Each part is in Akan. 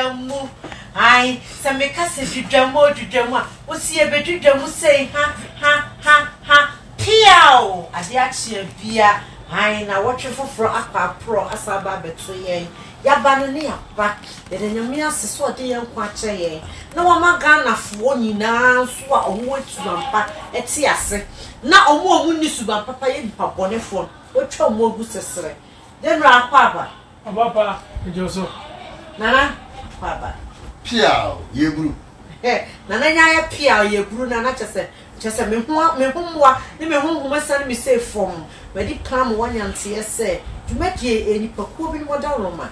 dwamu ai se me ka se dwamu a wo si e be dwamu sei ha piao ade achie bia ai na wotwe foforo akwa pro asaba beto yen yaba no ne yaba de nyame aseso de yen kwa che na wo magana fo nyina so a omo atuampa eti ase na omo ni suban papa ye nipa bone fo otwa omo ogu sesere den ra akwa aba papa ejoso nana baba piao yeburu nana nya ya piao yeburu nana chese me humwa ne me humwa san me say from we di clam wanyante ese dwumadie enipa ko bi no da roma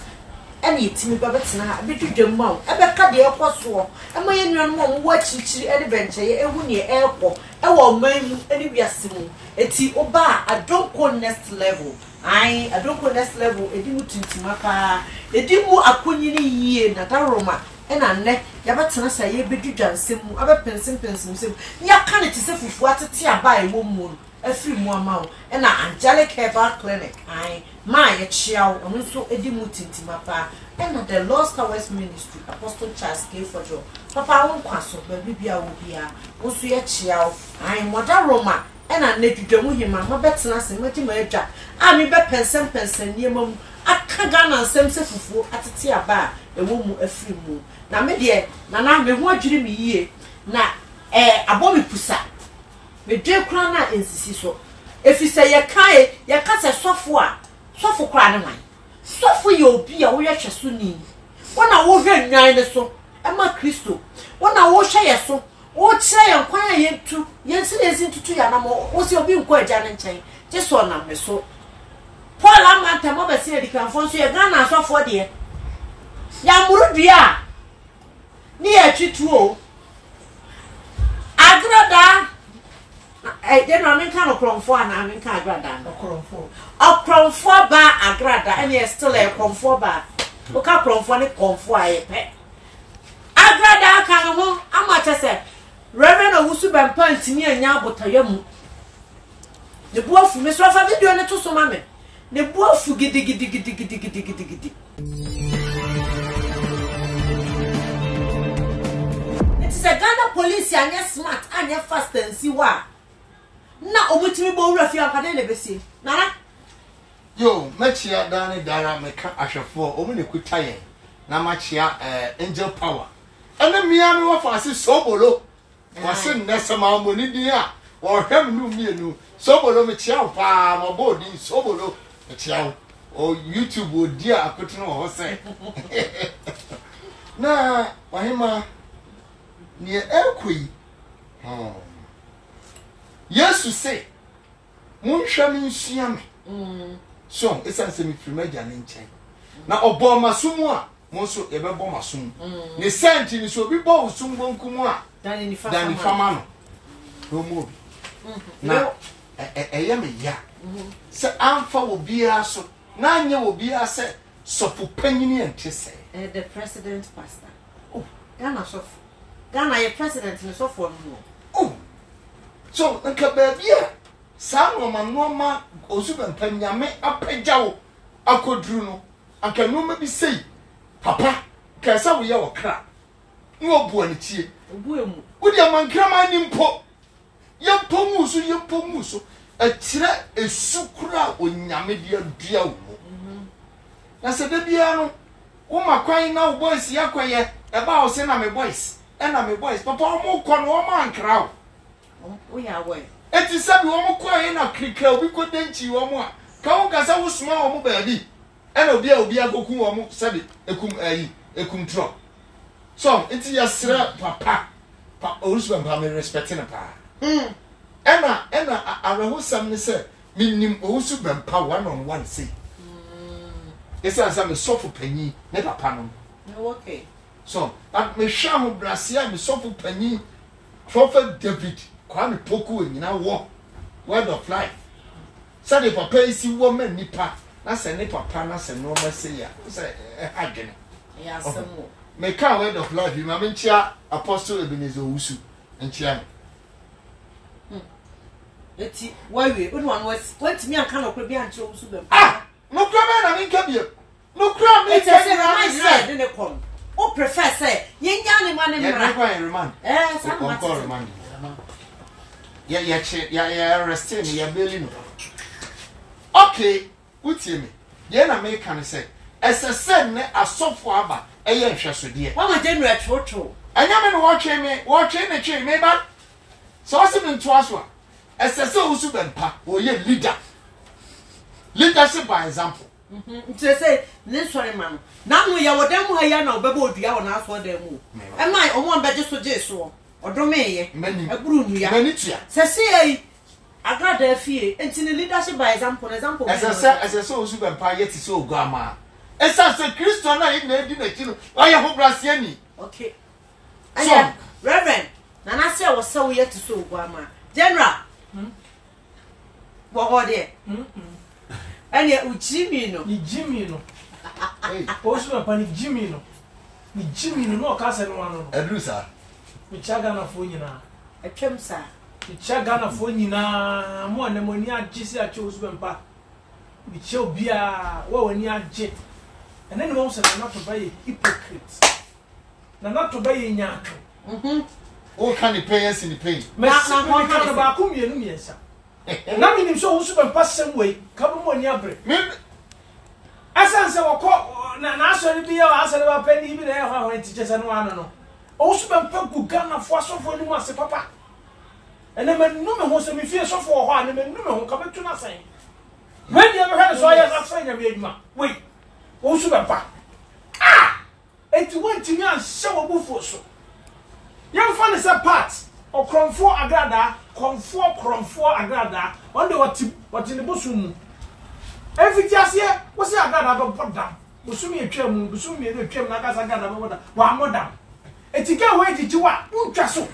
ene yetimi baba tena abedwudwam ma ebe ka de ekoso e ma ye nuan mo wo achichiri ene benche ye ehu ne ekọ e wo man mu ene wiase mu eti oba adonko next level I don't go next level edi mu tintima pa edi mu akonyini yie na da roma ena nne ya betena sa ye bedwudwa nsem mu abepensim nsem ya ka ne tise fufu atete aba ewo mu afri mu ama wo ena angelic herbal clinic ai ma ye chiao onu so edi mu tintima pa ena the Lost Towers Ministry Apostle Charles K. Fojo papa won kwaso ba bibia wo bia wo so ye chiao ai moda roma ena nedwudwamu hima ma betena se mati ma adwa a mi be pensem niema mu aka Ghana nsem se fufu atete aba ewo mu afri mu na me de na me ho adwiri mi yie na abomi pusa me dwe kura na ensisi so efise ye ka se sofo kura ne wan sofo ye obi a wo ye hweso ni wona wo hwe nwan ne so e ma Kristo wona wo hwe ye so wo kire ye kwan ye tu ye nsi tutu ya na mo wo se obi nko agya ne nchen je so na me so Paul amanta mo be se edikanfo so ye Ghana sofo de ya murudua ni atwitu o agrada de no men kan okromfo ana men kan agrada okromfo ba agrada and you still a okromfo ba o ka okromfo ni komfo aye pe agrada kan ho amache se Reverend Owusu Bempa ntimi anya abotayamu ne buafu me so fa video ne to so ma me ne buafu gidi it's a Ghana police anya smart anya fast and see wa na omutimi bo wura fi akade ne besi nana yo machia dani dara meka ahwefo omu ne kutaye na machia angel power ene mia me wa fa se sobolo wase nnasama amoni din a wo hwem nu mienu sobolo me chia pa ma bodi sobolo me chia o YouTube odi a akoto no ho se na wahima ni ekoi Yesu say munhwam nsua me so esan se me firmaja ne nchen na obo masumu a mo so ye bebo masum ne senti ni so bi bo usum bonkum a dani fama no no mo na eye me ya se amfa obi aso na anye obi ase sofu panyini ente se the president pastor oh Ghana sofu Ghana ye president ni sofu no oh so nka ba bia sa no ma osuban panyame apajawo akodru no anka no ma bi sei papa kasa wo ye okra no obu ani tie obu emu wodi amankrama ni mpo ye pomusu atire esukura onyame dia dua wo na se de bia no wo makwan na wo boys yakoye e ba wo se na me boys e na me boys papa wo ko no wo mankra wo ya wo eti sabi wo koye na krika obi ko denchi wo mo a ka wo kasa wo suma wo mo baabi e na obi agoku wo mo sabi ekum tro so enti yasra papa Owusu Bempa me respecting pa ena arahosam ne se minnim Owusu Bempa one on one say esa sa me sofu panyi ne papa no okay so that me hwa ho brasia me sofu panyi Prophet David Kwame Poku nyina wo word of life say the papa isi wo man nipa na se ne papa na se no ma say ya say adwene ya semo me ka word of life ma me ntia Apostle Ebenezer Owusu ntia eti wawe onu wan what me an kan okro bi anche Owusu Bempa no kra me na me nka bie no kra me eti se na my side ne kom o prefer remand. Some call remand. Yeah, arresting, yeah, bailing. Okay, what's me? Yeah, I make can say. As a son, a soft wabba, a young shadow dear. What a general true. I am watching the chain, maybe. So I said in Twaswa. As a soul super pa, or ye leader. Leadership by example. To say, this one, man. Now we are them who are now, Babo, the hour now for them. Am I on one better so just so? Or domain, many a broom, Yanitia. Say, I got their fear, and in the leadership by example, as a soul super pa, yet is so grandma. As a Christian, I didn't I hope Brasiani. Okay. So, Reverend, and I say I was so yet to so grandma. General, what are they? And yet, Jimmy, no, Jimmy, no. Also, upon Jimmy, no. Jimmy, no, cousin one. A loser. Which I got a phone, a chum, sir. Which I got a phone, more than when you are Jissy, I chose when back. Which shall be a when you are jet. And then also not to buy a hypocrite. Not to buy a yak. All kind of players in the pain. Now, kind of Bakum, yes, sir. Na minim so super pass some way come on ya break asanse wako na asori bi ya asori ba pani bi na ya ho teachers no ano no o super pagu Ghana fo asofo ni mu ase papa ene me no me ho se me fie sofo ho ane me no me ho ka betu na san when you ever heard so ya asan ya bi aduma wait o super pa enti wanti mi an se wo bufo so yam fa ne se part okromfo agrada kromfo agrada on the what in the busum every just here what's the agrada about dam busumi etwam busumi etwam na kasa agrada about wa modam etika we jijiwa untwa so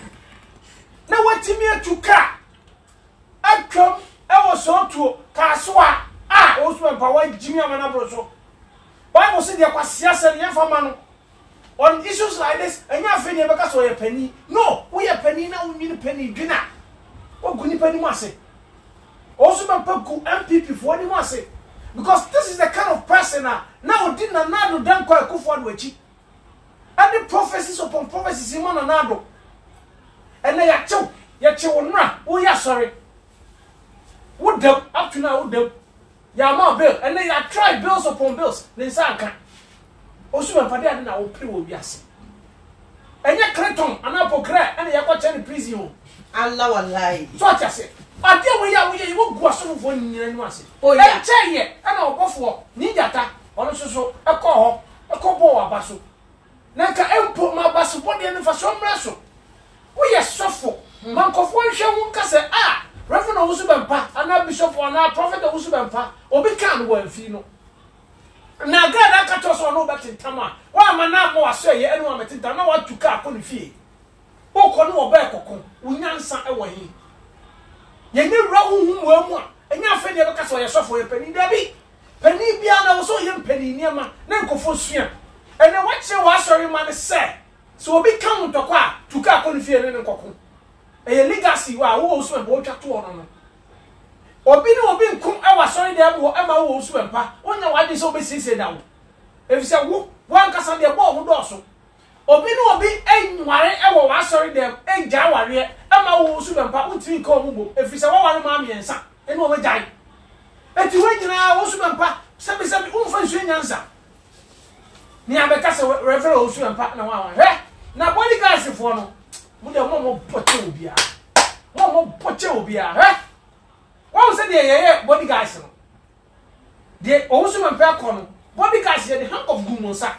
na watimi atuka atwam e wo so to kasoa osu empa wa jimi amana bro so Bible say dey kwasia se ne fa ma no on issues like this, and you are feeling because of a penny. No, we are penny now, we need a penny dinner. What good penny must say? Also, my MPP for any must say. Because this is the kind of person now didn't another done quite good for which and the prophecies upon prophecies in one another. And they are two, yet you will not. Oh, yeah, sorry. Would them up to now, would them? Yama bill, and they are tried bills upon bills. Then Sanka. Also, my father na opri wo biase. Enye kreton anapokra ene yakwa in prison. Allah wallahi. So what you say? Ade we ya you go aso fo nyina nu ase. Oh yeah. Enche ye ana okofo ni jata ono soso ekọ ho ekọbo abaso. Na ka empo ma baso body ne fa so mreso. Wo ye sofo. Mankofo hwe hu nka se Reverend Owusu Bempa ana bishop ana prophet Owusu Bempa obi kan wo amfi no. Na God akato so no betintama wa mana mo aso ye enu ametinta na wa tuka akọ fie o ko no oba ekoko unyansa e wo yi ye ne wura huhum wa mu a enya afa ne beka so ye sofo ye pani dabi pani bia na wo so ye pani niema na nkofo sua ene wa che wa sorry man se so obi kan ntoko a tuka akọ fie ne nkoko e legacy wa wo so e bo twa to ono no obi ni obi nkum ewa sorry dey abo ema wo osu empa onya wade so be sise dawo efise wo wan kasa dey bo ho do so obi ni obi enware ewa wa sorry dey enja ware ema wo osu empa untiri ko mu bo efise wo ware ma miensa ene o majai eti we nyina wo osu empa sebi unfa nsu nyansa ni abeka se referral osu empa na wa na bodyguards fo no mu de mo poche obia mo poche obia What said the bodyguards? The also and Percon, bodyguards at the hunk of Gumonsa.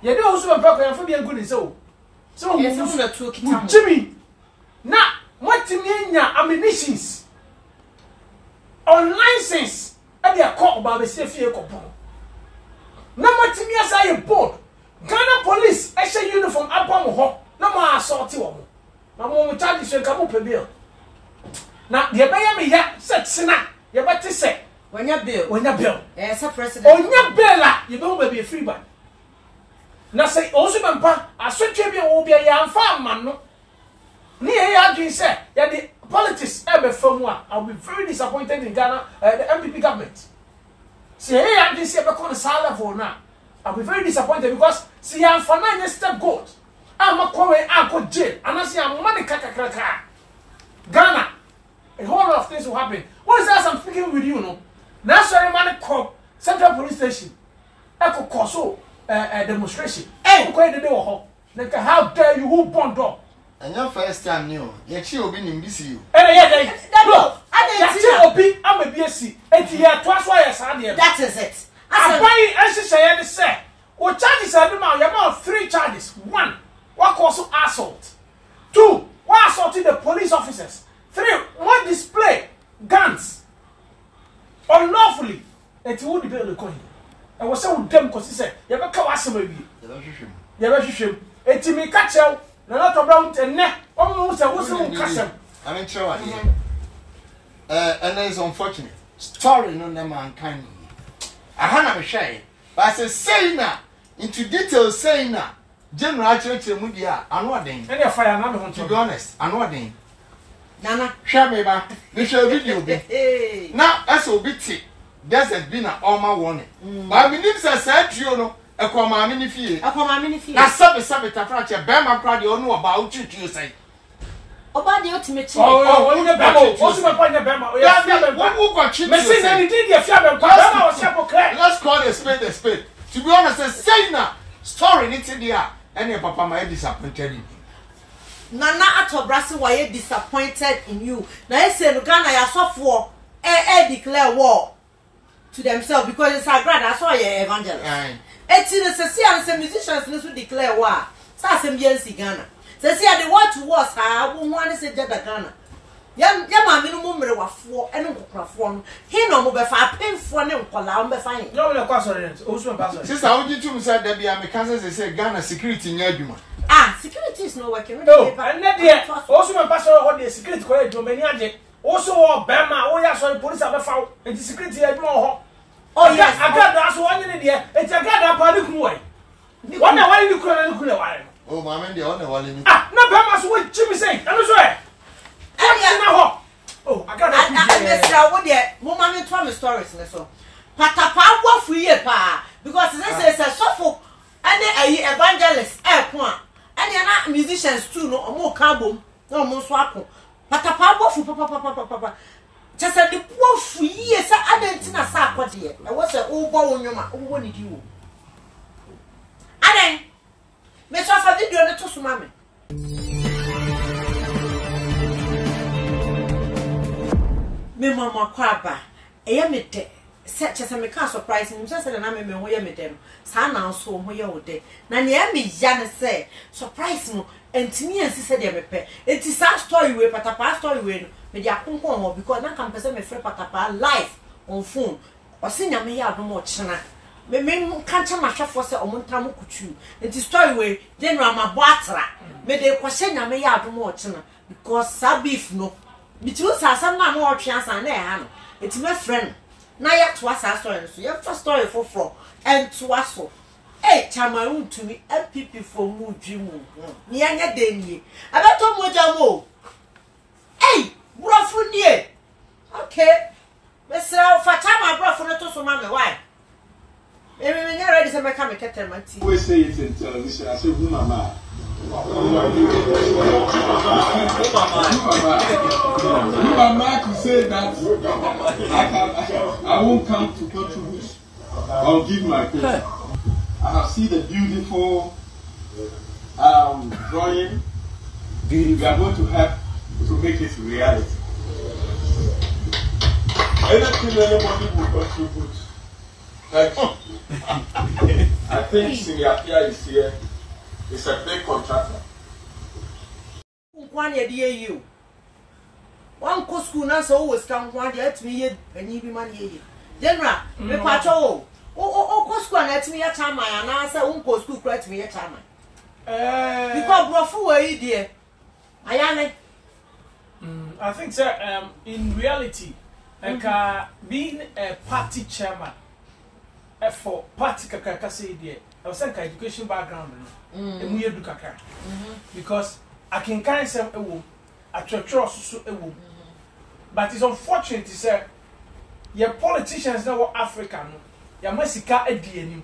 You do also a Percon for being good and so. So, Jimmy, now, what to mean ammunitions on license at their court about the safe coupon. Number to me as I board Ghana police, I say uniform upon home, no more assault you. No more charges will come up a bill. Now, the Bayami ya said, Sina, you better say, when your bill, as a president, on your bella, you don't be a free man. Now, say, also, Mampa, I said, you will be a young farmer, no. Near Yadrin said, that the politics ever from one, I'll be very disappointed in Ghana, the MPP government. See, I didn't say, I'm going to salary for now. I'll be very disappointed because, see, I'm for 9 step gold. ama kowe ako jail anasi amani kaka Ghana a whole lot of things will happen. What is that I'm speaking with you no? Now sorry man cop Central Police Station. Eko koso demonstration. Hey, ko de ho. Nka how dare you who bond up? And your first time new. Ye chi obi nim bisi you. No. Ati obi am a BSc. Enti here twice why yes ade. That is it. Abai ehye dey say. O charges are ma you have 3 charges. 1, what cause assault. 2, what assaulting the police officers. 3, what display guns unlawfully. Enti who the bill coin. I was so dem cause say you be ka wasem abi. You be hwehwem. Enti me ka chew na not about enne. Omo say wo se wo kasem. I mean sure what and it's unfortunate. Story no na man kan. Ahana me hwe. But I say na into details saying na general church mu dia anu aden. Any fire na me ho To be honest, anu aden. Nana. Share me ba. Me share video bi. Now as obi ti there's been an alma warning. But I believe say trio no e ko ma me ni fie. Na sabe tafra che be ma kra de onu oba ututu say. Oba de otimechi. Oh, you be bemo. O su me pa be ma. O ya fia be pa. Who got you? Me say na ni dey fia be pa. Be ma o se po clear. Let's call a spade. To be honest, say na story ni ti dia. Any papa my disappointed in you. Nana Atobrasi why you disappointed in you. Now you say Ghana ya suffer declare war to themselves because it's a grad that's why you evangelist. It's in the say and musicians need declare war. Sa some years Ghana. Say the war to war ha won wan say jada Ghana. Ya ma minimum mere wafo ene nkokrafo no. He no mo be fa penfo ne nkola mo be fa yin. No me kwa sorry. O su me pa sorry. Sister, how did you say that be Americans say Ghana security nya adwuma? Security is not working. No, and that there also my pastor what the security ko e do many age. Also o Bema, o ya so police abefa and the security e do ho. Oh yes, agada aso wanye ne there. E ti agada pa ni kunu wai. One na wale ni kunu na wale. Oh, mama ndi on wale ni. Na Bema so we chimi say. Anu so e. Na ho. Oh, agada ku je. Mesra wo de mo ma me to me stories ne so. Patapa wo fu ye pa because this is a suffer and a evangelist ko a and na musicians too no omo ka bom na omo so akọ patapa bofu papa chese de bofu yie sa adentina sa akode e wo se wo bo wonwoma wo ni di wo aden me so fa video ne to so ma me mama kwa ba eya me de chese me ka surprise me say na me ho ye me de no sa na so ho ye wo de na ne ya me ya ne say surprise no entimi ansi say de me pe enti sa story we patapa story we no me de akonkon ho because na kan pese me frɛ patapa live on phone o se nya me ya adom o chena me kan cha mahwefo say o montam kutu enti story we general ma bo atra me de ko hye nya me ya adom o chena because sa beef no bitu sa sam na mo otwe asa na e ha no enti me friend na ya to asa story so ya first story for and to aso chama untumi MPP for mu dwimu ni anya denie abeto moja mo brofu nie okay besra fa chama brofu no to so ma me why me nya ready say me ka me kete mati we say it in television I say who mama Mama to say that I won't come to contribute. I'll give my opinion. I have seen the beautiful drawing. We are going to help to make it reality. Anything anybody will contribute. I think Senior Pia is here. It's a big contractor. One year you. One co school now so always come 1 year to me and you be money. General, me patrol. Co school and let me a time and answer uncle school correct me a time. Because brofu were dear. I think sir in reality being a party chairman for party kakaka say dear. I was saying education background and we do kaka because I can kind some a church so but it's unfortunate to say your politicians now African your Mexica a DNA.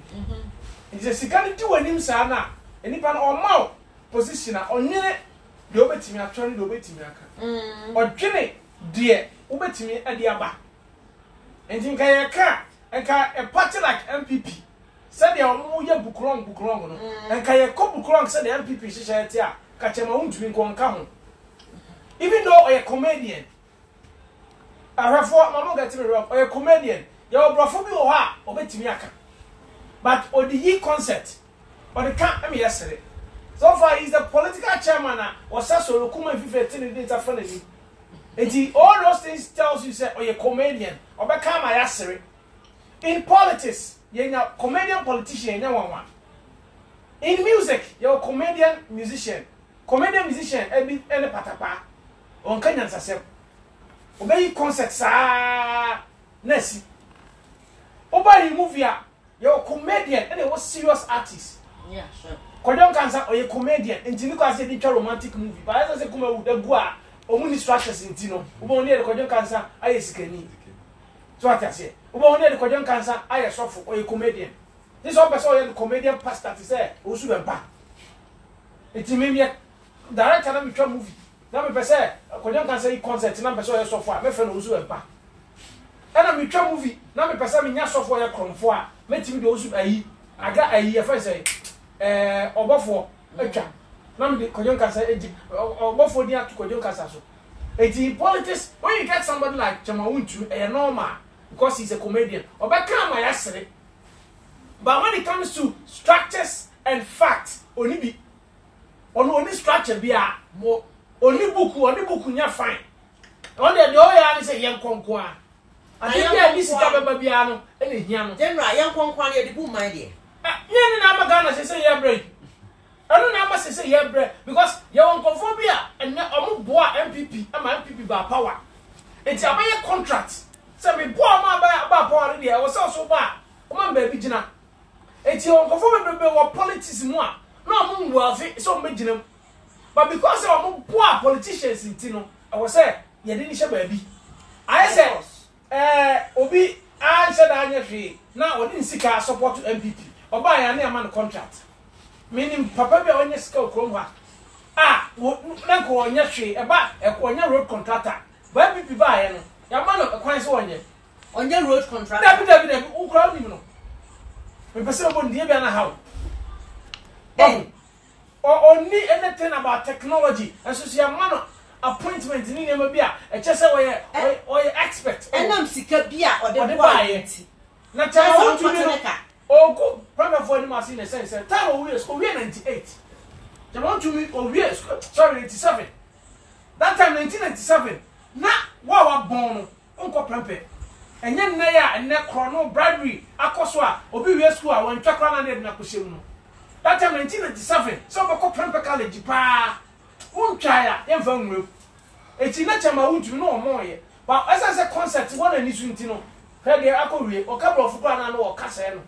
It's a Sicani do an him sana and if an or mouth position a onyene de obetimi atwere de obetimi aka odwene de obetimi ade aba enti nka ye ka enka a party like MPP said they omo ye bukrong no enka ye ko bukrong said the MPP hihye ete a ka chema untumi nkonka ho even though a comedian ahwefo mama get me wrong a comedian ye obrofo bi wo ha obetimi aka but odi concept or the camp me yesterday. So far, he's the political chairman. Or so Kuma 15 data friendly. And all those things tells you say, or you're a comedian, or become my yesterday. In politics, you're a comedian politician, no one. In music, you're a comedian musician. Comedian musician, any patapa. On Kenyan Sasem. Obey concepts, Nessie. Obey movie, you're a comedian, and it was serious artist. Yeah, sure. Kodon Cancer or a comedian, and Tinuka said it's a romantic movie. But as I say, Kuma with the Gua, or many structures in Tino, who near the Kodon Cancer, I is Kenny. So what I say, who near the Kodon Cancer, I a soft or a comedian. This all person the comedian pastor to say, who should have back. It's maybe a director of a movie. Now, me say, Kodon Cancer concert, number so so far, my friend who should have back. And I'm a movie, now me person in your software, come for, let him do also a I got a year first say. Obofo etwa na me Kodon Cancer obofo dia to Kodon Cancer so in politics when you get somebody like Chema Untu normal because he's a comedian obeka ma yasere but when it comes to structures and facts oni structure bia mo oni buku nya fine on the oya ni say yen konko a ade bia ni sika beba bia no ene hia no general yen konko na de bu man de Yen na magana say ye break. Anu na ma say ye break because ye won conphobia and omo boa MPP ama MPP ba power. Enti abaye contract. Say me boa ma ba power dey e wo say so ba. Omo ba bi gina. Enti won conphobia be wo politics mu a na omo nwo afi so me gina. But because omo boa politicians nti no e wo say ye dey ni hye ba bi. I say obi an say da anya hwe na odi nsika support to MPP. Oba ya na man contract meaning papa bi onye skill krom ha na ko onye hwe eba onye road contractor ba bi ba ya no ya man kwan so onye road contractor David ukra ni no me pese obo ndie bia na how only anything about technology and so ya man appointment ni nema bia e chese we expert enam sika bia ode ba ya na cha Ogo, primary for him as in a sense, time of years, 98. The one to me, years, sorry, 87. That time, 1997, na wa born, Uncle Pempe. And then Naya and Neck Chrono, bribery, Akoswa, Obi School, I went Chakran and Nakushim. That time, 1997, some Uncle Pempe College, pa, won't try a young group. It's in that time I would know more. But as I said, concept, one and is to know, heard the Akori, or couple of Fugana or Casano.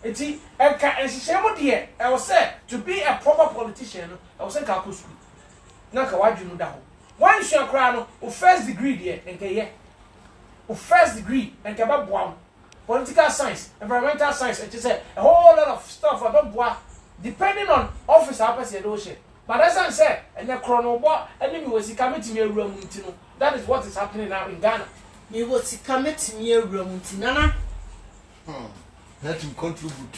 Eti enka enhihye de I was say to be a proper politician I was say ka ko school na ka wadwunu da ho wan hwe akra no o first degree de enka ye o first degree enka ba boa political science environmental science it is a whole lot of stuff about boa depending on office apese ye do hye but as I say enya krono bo eni mi wosika metimi awura mu ntino that is what is happening now in Ghana mi wosika metimi awura mu ntinana let him contribute.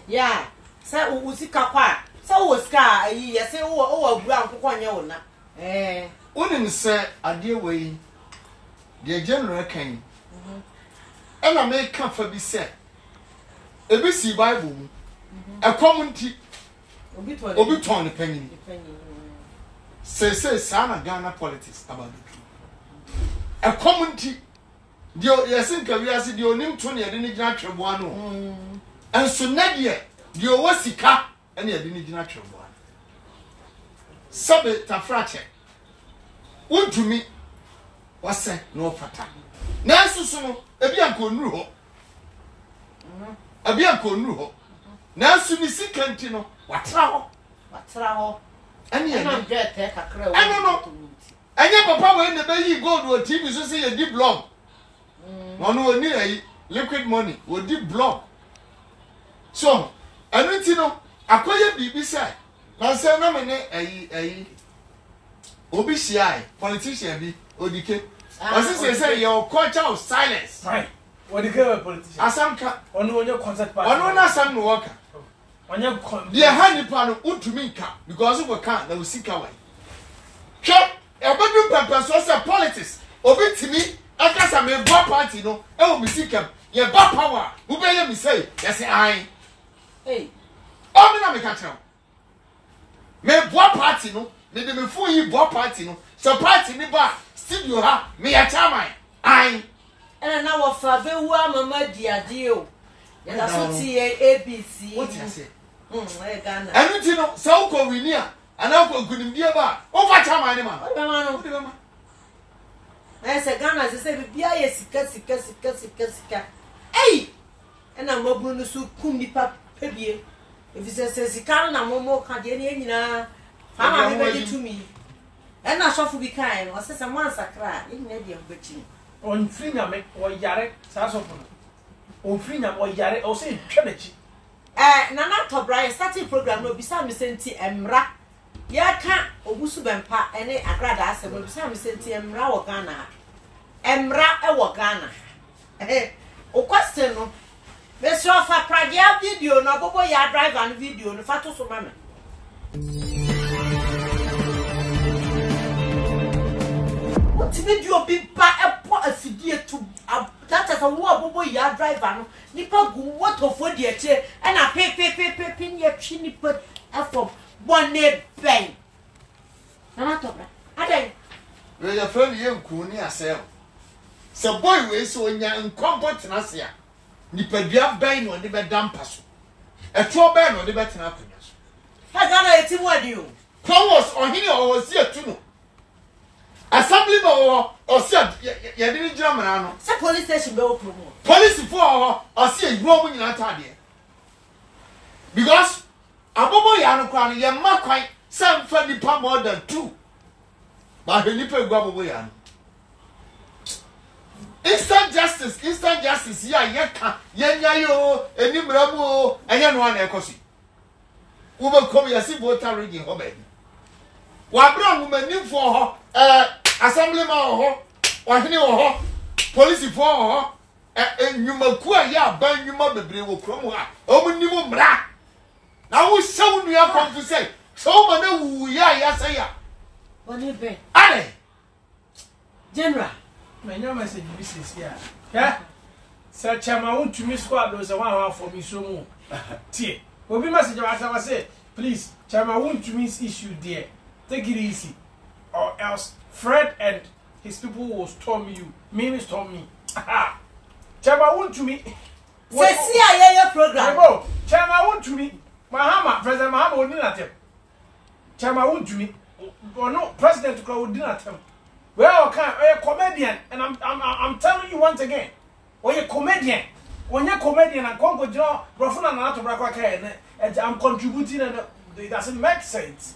Yeah. Say usika kwa. Say usika yi say o agura nkokọ nya wona. Unim say ade wey the general kan. Ena me kan fa bi say. Ebi si Bible mu. Ekomnti obi ton panyin. Say sana Ghana politics about the truth. Ekomnti Dio yesin ka wiase dio nim to ne yede ni gina tweboa no enso na de dio wasika ene yede ni gina tweboa sabe tafrache wontumi wase no fata na susu no ebi anko nuru ho abi anko nuru ho na su ni sikanti no watra ho ene yede na jete kakra wo no anya papa we ne be yi gold o TV so say ye di blog no we need liquid money we di block so anything no akoye bibi say na say na me ne ayi obi shia politician bi odike wasi say your culture of silence right odike politician asamka onu onye concert party onu na sam no worker onye the hanipa no utumi nka because we can na we sika why hwe ebedum papa so say politics obi timi akasa me bo party no e wo misika ye ba power wo be ye mi say yes ai hey o me na me ka tell me bo party no me de me fu yi bo party no so party ni ba studio ha me ya chairman ai ena na wo fa be wu amama diade o ya da so ti ABC what you say Ghana enu ti no so ko wini a ana ko gunimdie ba o fa chairman ni ma o be ma no o de ma ese Ghana se bibia ye sika ei ena mabunu no so kum nipa pebie efise se sika na momo ka de ne nyina ama me be tumi ena sofu bi kan no se se mo ansakra e nyina de mbachi on free na me o yare sa sofu on free na o yare o se twenachi nana to Brian starting program no bisa me senti emra ya ka obusu bempa ene agrada asem bisa me senti emra wo Ghana emra e wo Ghana o question no be so fa pragia video no bobo ya drive and video no fa to so mama what video bi pa e po afidie to that is a wo bobo ya driver no nipa gu what of for the eche and a pe ye chini put from one ben na to bra adai we ya friend ye nku ni asem se boy we so nya nkompot na se a nipadua ben no de be dampa so eto ben no de be tena akunya so ha Ghana etimu adi o powers ohini o si atu no assembly no o si ya de gira mara no se police station be o promo police for o si egro mu nyina tade because abobo ya no kwa no ye makwan sem fa nipa more than 2 ba he nipa egro abobo ya no instant justice ya yeka yenya yo enimramu o enye no na ekosi wo be kom ya si voter rigging ho ba ni wa bra mu manifo ho assembly man ho ohene ho police for ho enyumaku ya ban nyuma bebre wo krom ha omunimu mra na wo sew nua konfu say so ma na wu ya say ya boni be ale general my new message is here yeah sir chairman want to me squad those one for me so mu tie obi message wa say please chairman want to me issue there take it easy or else Fred and his people will storm you me storm me chairman want to me say see aye program Ebo chairman want to me Mahama president Mahama won na tem chairman want to me no president ko won na tem well okay a comedian and I'm telling you once again when you comedian and kongo jo brofuna na to bra kwa and I'm contributing and it doesn't make sense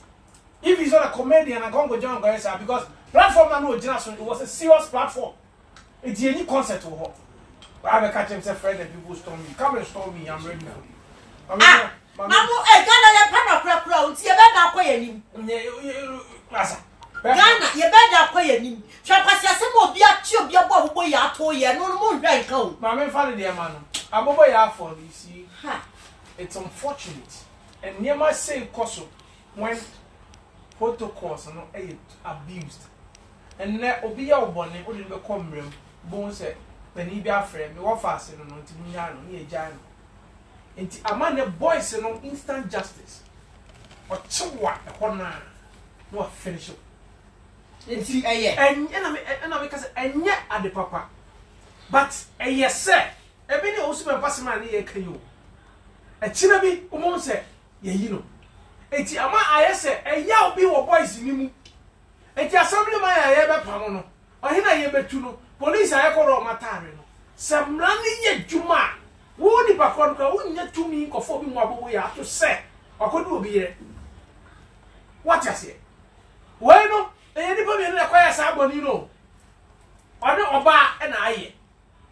if he's not a comedian and kongo jo go say because platform na no jina so it was a serious platform it's any concert to ho I have catch him say friend and people storm me come and storm me I'm ready for you mamu Ghana le pana kura unti e be da kwa yanim Ghana ye be da kwa yanim twa kwasi asem obi achi obi abo bobo ya to ye no mo nhwan ka o ma me fa de ma no abobo ya for you see it's unfortunate and never say koso when protocols no abused and na obi ya obone o de be komrem bon say pani bi afre me wo fast no nti munya no ne eja no nti amane boys no instant justice o chewa e hona no finish it nti eye and me kase enye ade papa but eye say e bi ne osume pasema ne ye kan yo e china bi umon say ye yi no enti ama aye say eya obi wo boys ni mu enti assembly man ya ye be pam no ohina ye betu no police aye ko ro matare no samra ne ye djuma wo ni pa kon ka wo nya tumi ko fo bi mu abobo ya to say akodu obi ye what you say we no eni pa me na kwaya sa aboni no ode oba e na aye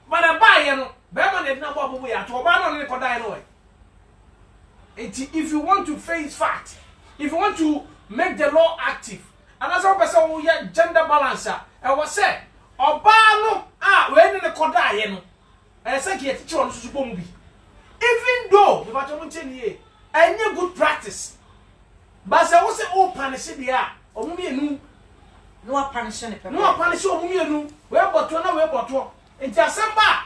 but ba ye no be ma na na abobo ya to oba no ne ko dai no enti if you want to face fact if you want to make the law active, and as a person who get gender balance, I was say, Obano, when in the Koda, I said, he teacher on Susubombi. Even though the Baton ye, any good practice, but I was all punishing the air, or me no punishing, no punishing, or me, where but one, where but one, and Jasamba.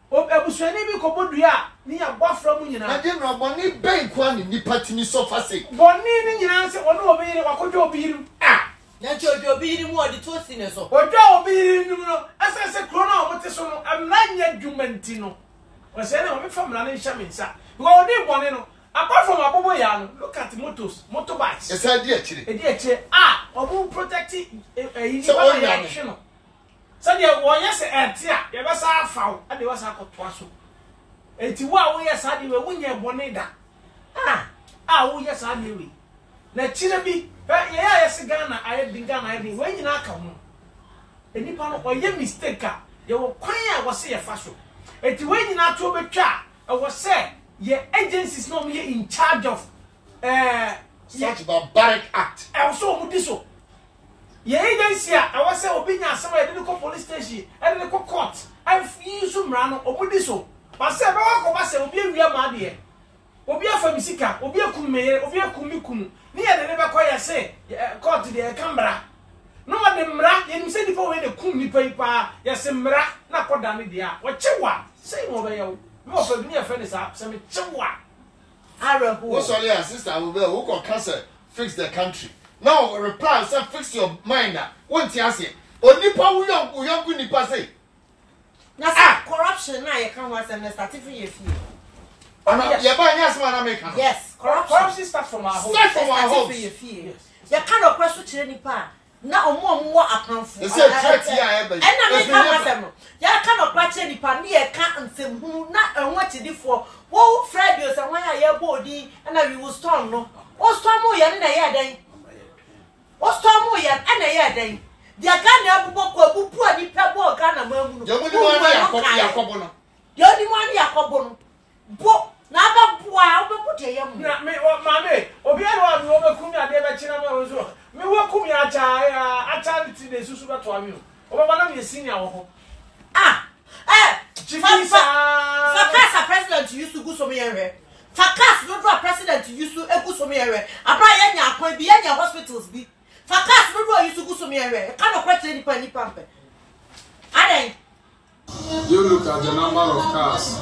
Ebuswani bi ko bodua ni ya bofra mu nyina na de no boni ben kwa ni pati ni sofa se boni ni nyina se ono obiri wakodwa obiru na jojo obiri mu odi to si ne so odwa obiru no asese kro na omote so no amanya dwumanti no o se na o me famla na nhya mensa because odi boni no apart from abobo ya no look at motorbikes esa di akire obu protect yi so ba ya no so dia wo yes etia ye be sa afaw ade wo sa akotoa so enti wo yes ade we wunye bone da wo yes ade we na chire bi ye ya yes Ghana aye Ghana aye we nyina aka ho enipa no oye mistake ye wo kwan a wo se ye fa so enti we nyina to betwa wo se ye agencies no me in charge of such barbaric act also mu diso ye agency I was say obi nya asem e dey go police station e dey go court I use mra no obudi so but say be wa ko ba say obi awia ma de obi afa misika obi akum meye obi akum mikum ni ye dey be ko ye say court de camera no ma de mra ye nim say dipo we de kum ni pa ye say mra na ko da ne de a wo chewa say mo be ye wo mo fa bi ni afa ni sa say me chewa arabu wo sorry sister we who can cancel fix the country. Now reply say fix your mind. Won't you say? Onipa wo yonku nipa say. Na say corruption na ye kan was and start for ye fie. Ye ba nya asema na make. Yes, corruption starts from our home. Start from our home. Yes. Ye kan okwaso kire nipa na omo apanfo. They say threat here ebe. And na make kan wasem no. Ye kan okwa kire nipa na ye kan nsem na enwo chidifo. Wo Friday so wan ya ye bodi na we will storm no. O storm o ye na ye den. O storm o ye na ye den. Dia Ghana abubo ko abubu ani pebo Ghana mamu no. Yo mu ni wan Yakobo no. Yo ni wan Yakobo no. Bo na ba bua obebu de yam. Na me mame obi ara wa me kumi ade be china me wo so. Me wo kumi acha ti de susu be to ami o. Oba na me senior wo ho. Fakasa president used to go so me here. Fakas no do president used to go so me here. Abra ye nya akwan bi ye nya hospitals bi. Fakas no do used to go so me here. Kan no kwete ni pampe. Aden. You look at the number of cars.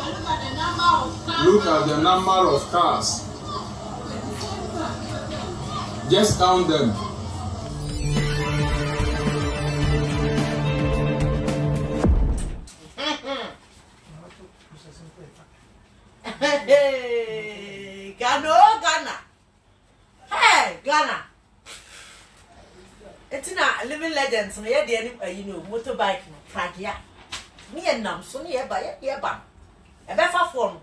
Look at the number of cars. Just count them. Hey, Ghana. Hey, Ghana. It's not living legends. We had the motorbike, Pragia. Me and Nam, so near by a bar. A better form.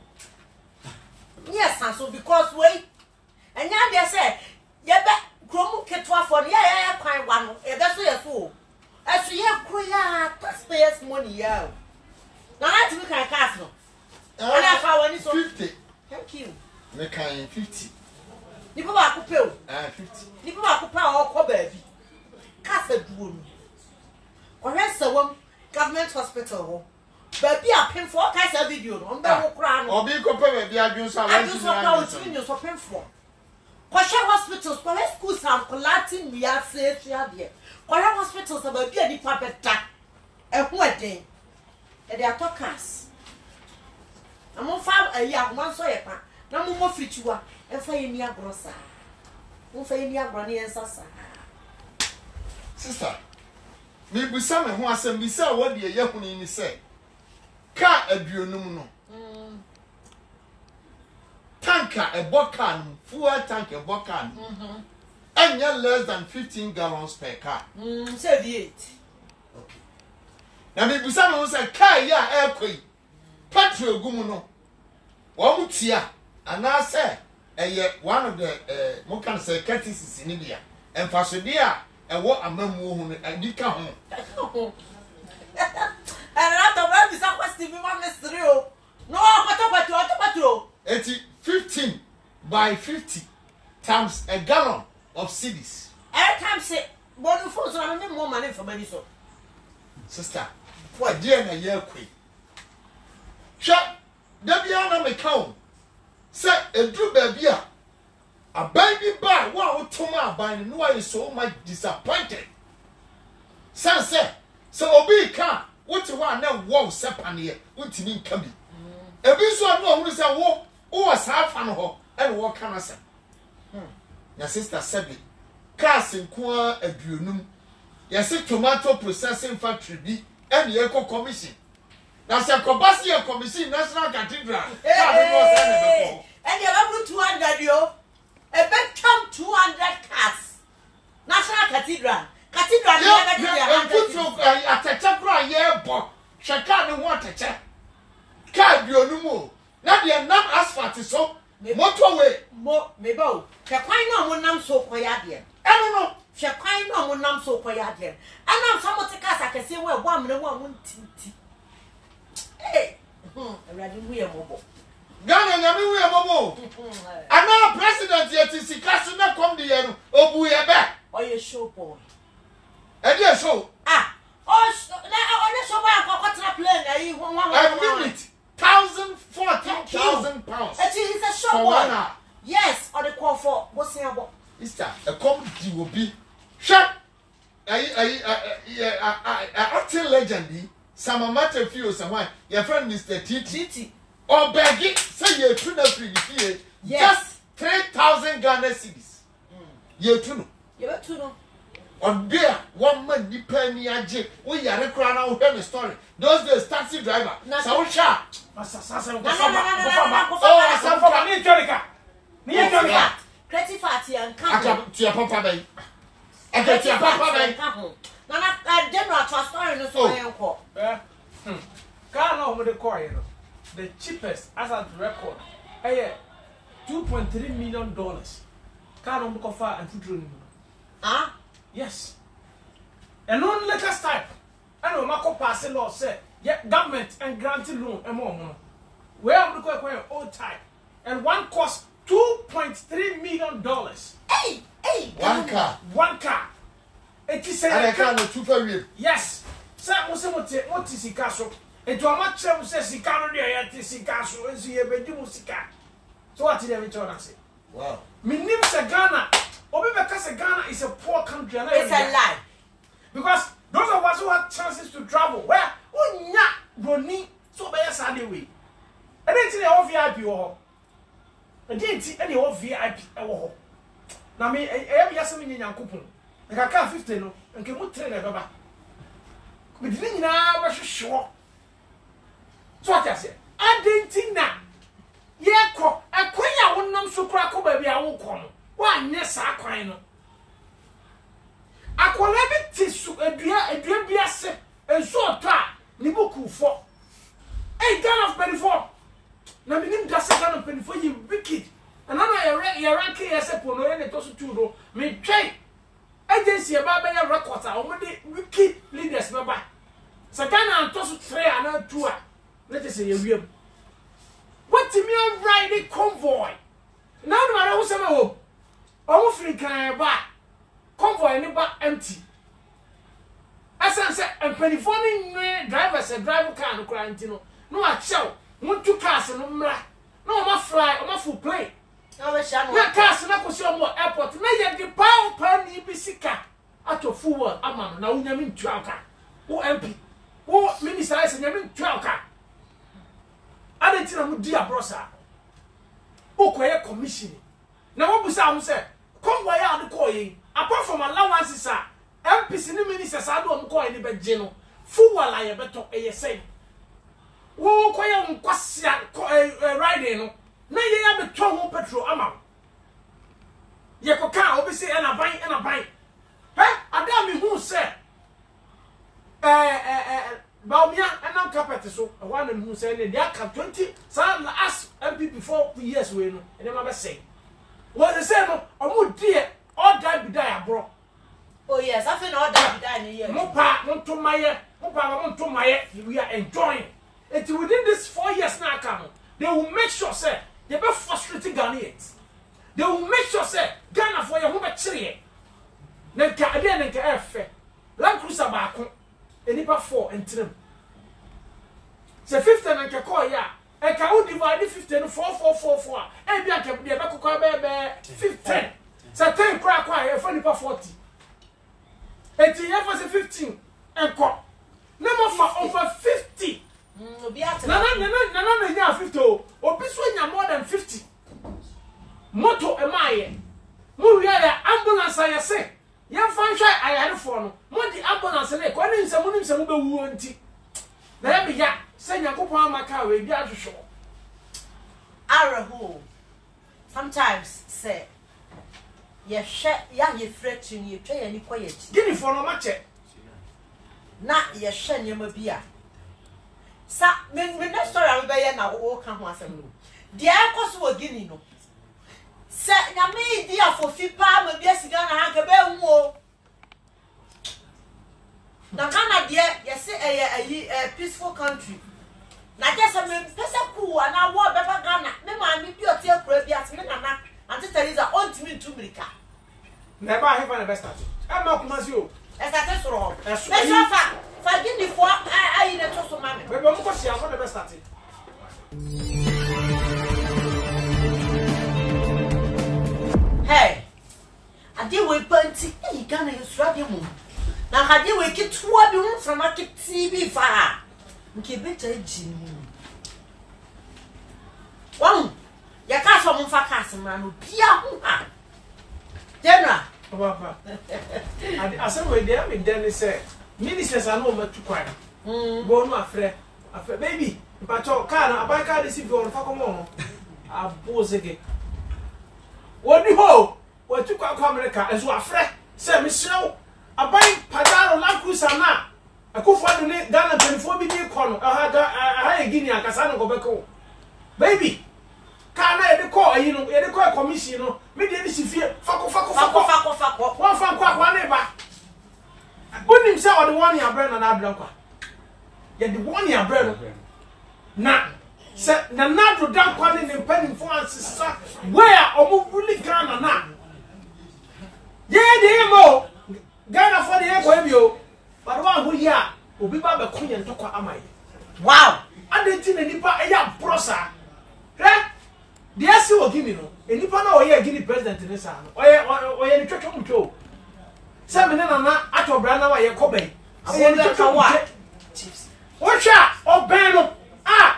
Yes, and so because wait. And now they say, yeah, bet Chrome Ketwa for yeah, quite one. That's your fool. As we have queer, taxpayers' money, yeah. Now let's look at Castle. 50. Thank you. Me kan 50. Nipa ba ko pe o. 50. Nipa ba ko pa o ko baabi. Kasa duo no. Ohwe sewam government hospital ho. Baabi a penfo kasa video no. Mbe wo kra no. Obi ko pe baabi adwun so awanti ni anu. Adwun so pa o so penfo. Kwasha hospitals, kwa schools am collating we are safe here there. Kwasha hospitals baabi a nipa beta. Ehu eden. E dey atokers. Amo fa ya man so ye pa na mo fitiwa e fa ye ni agro sa mo fa ye ni agro ne yensa sa sister me busa me ho asem bisa wo de ye huni ni se ka aduonum no tanka e boka no fuel tank e boka no anya less than 15 gallons per car 78 okay na me busa me ho se car ya e koi petrol gumu no wo mutia ana say one of the mo kan say courtesies ni bia emfasode a ewo amamu hu no adika ho era to ba bisa question bi ma mystery o no pato 15 by 50 times a gallon of cedis. Every time say, "One for so many more money for money so." Sister, what dear na year queen? Shut. Debiana me count. Say a drew baby. A baby bar, wow, Toma, by no one is so much disappointed. Son say, so Obi can, what you want now, wow, sepan here, what you mean coming. A visual no, who is a walk, or a half an hour, and what can I say? Your sister said it. Cars in Qua a Dunum. Your sick tomato processing factory be and the Eco Commission. Now, Sir Cobassia Commission, National Cathedral. And you have 200 yo. A bed come 200 cars. National Cathedral. Cathedral, yeah, put you at a temporary year, but Shaka want a check. Can't be no more. Not the enough asphalt is so. Motorway. Maybe. Shakino will not so quiet. I don't know. Shakino will not so quiet. And now some of the cars I can see where 1 minute 1 tea. Hey, I'm ready. We are mobile. Ghana, we are mobile. I'm not a president yet. Is the castle not come the end? Oh, we are back. Or your show boy. And yes, so. Ah, oh, let's show why I got to play. You want a minute. 14,000 pounds. It is a show boy. Yes, or the call for what's the about? Mister, a comedy will be. Shut. Acting legend. Some matter few someone. Your friend Mr. Titi. Or begging, say you're too free. Just 3,000 Ghana cedis. You're too. You're too. On there, 1 man depend me and Jake. We are a crown out hear the story. Those days, taxi driver. So sharp. Creative party and come to your papa bay. I get your papa bay. Nana, I did not trust her. So I am called. Can't know what the coin. The cheapest as a record. $2.3 million. Can't look far and food. Ah, yes. And non latest type. I know Marco passing law said, yet government and granted loan and more. Where am I going old type? And one cost $2.3 million. Hey, one car. One car. It is and I can't too far. Yes. Sir, what is the castle? It was much of says he can't really see castle and see a bedroom sika. So what did I return and say? Wow. My name is Ghana. Or because Ghana is a poor country. It's a lie. Because those of us who have chances to travel, where we not running so by a Sunday way. I didn't see all VIP or I didn't see any of VIP or now me every Yasamin in your coupon. Like I can't 50 no and can put train a we didn't know sure. So what I say? I didn't think that. Yeah, I queen won't know so crack over baby. I won't come. One yes, I quine. I call everything a dear be a set and so ta Nibuku for a gun of 24. Now, we need just a gun of 24. You wicked. And I'm a ranking as a pono and it also too. Me try agency about a record. I want the wicked leaders number. Sagana and Tosu 3 and 2. Let us say a real. What to me riding convoy? Now, no matter who's ever home. Almost free can buy. Convoy never empty. As I said, and penny drivers a driver car quarantine. No, I shall. Want two cars and no more fly or more full play. No, we shall not cars and I could show more airport. May the power penny be sicker. Out of full world, Amman, now you mean 12 car. Who MP? Who minister is in your 12 car? I didn't know dear brosa. Who quiet commission. Now, what was I say? Come why are the coin? Apart from allowances, sir. MPC ministers I don't call any bed general. Full while I better say. Who quiet on Quasia riding? Now you have a tongue petrol amount. You can't obviously and a buy. Huh? I damn me who said. Baumia and now carpet so one who said they are 20 some last MP before years we know and they never say. What they say no or dear or die be die bro. Oh yes, I feel all that die in a year. Mopa, not to my we are enjoying it within this 4 years now come. They will make sure say they be frustrating Ghanaians. They will make sure say chire na nka ade na nka efe Land Cruiser baako enipa 4 entrem se 50 na nka call ya e ka wo divide 50 no 4 e bia nka de be kokwa be 15 se 10 kwa e fa nipa 40 eti ya fa se 15 enko na mo fa over 50 obi ate na nya 50 obi so nya more than 50 moto emaye mu wi ya ambulance ayese ya fa nhwa ayarefo no mo di ambulance le ko ni nsemu be wuo nti na ya bi ya se Nyankopon amaka we bi ahwehwo araho sometimes say ye threat ni twa ye ni koye ti gini for no mache na ye hwe nyema bi a sa me na story am be ye na wo ka ho asem no de akoso wo gini no se nyame di afofi pa ma bi asiga na ha ka be hu o na kana de ye se a peaceful country na just me pesa ku ana wo be ba Ghana me ma mi bi o tie kura bi asme na na Auntie Teresa ontimi ntumrika na ba he fa na best start am na kuma si o estate soro me so fa gini fo ayi na to so ma me be mo ko si am na best start hey ade we panti e Ghana yusra de mu na hade we kitwa bi hu from market TV fa nke beta jini wan ya ka so mo fa ka asema no bia hu ha general papa and asem we dey am den say ministers are no matu kwan go no afre baby mpacho car na abai car dey si fi on fa komo abozege woni ho watu kwa America ezo afre say me sew abai padaro Land Cruiser na akufo adu ni Ghana telefon bi di kono aha egini akasa no go beko baby kana yede call ayi no yede call commission no me de ni sifie fako wan fan kwa na ba bonim se o de one ya bre na adra kwa ye de one ya bre no na se na nadro dan kwa ni mpani fo ansisa where omo really Ghana na ye de mo Ghana for the ko ebio but one who ya obi ba be kunya ntokwa amai wow adenti na nipa eya brosa the asi wo gimi no enipa na oye gini president ni sa no oye ni twetwe mutwo se me na atobra na wa ye koben oye ni twetwe wa ocha oben no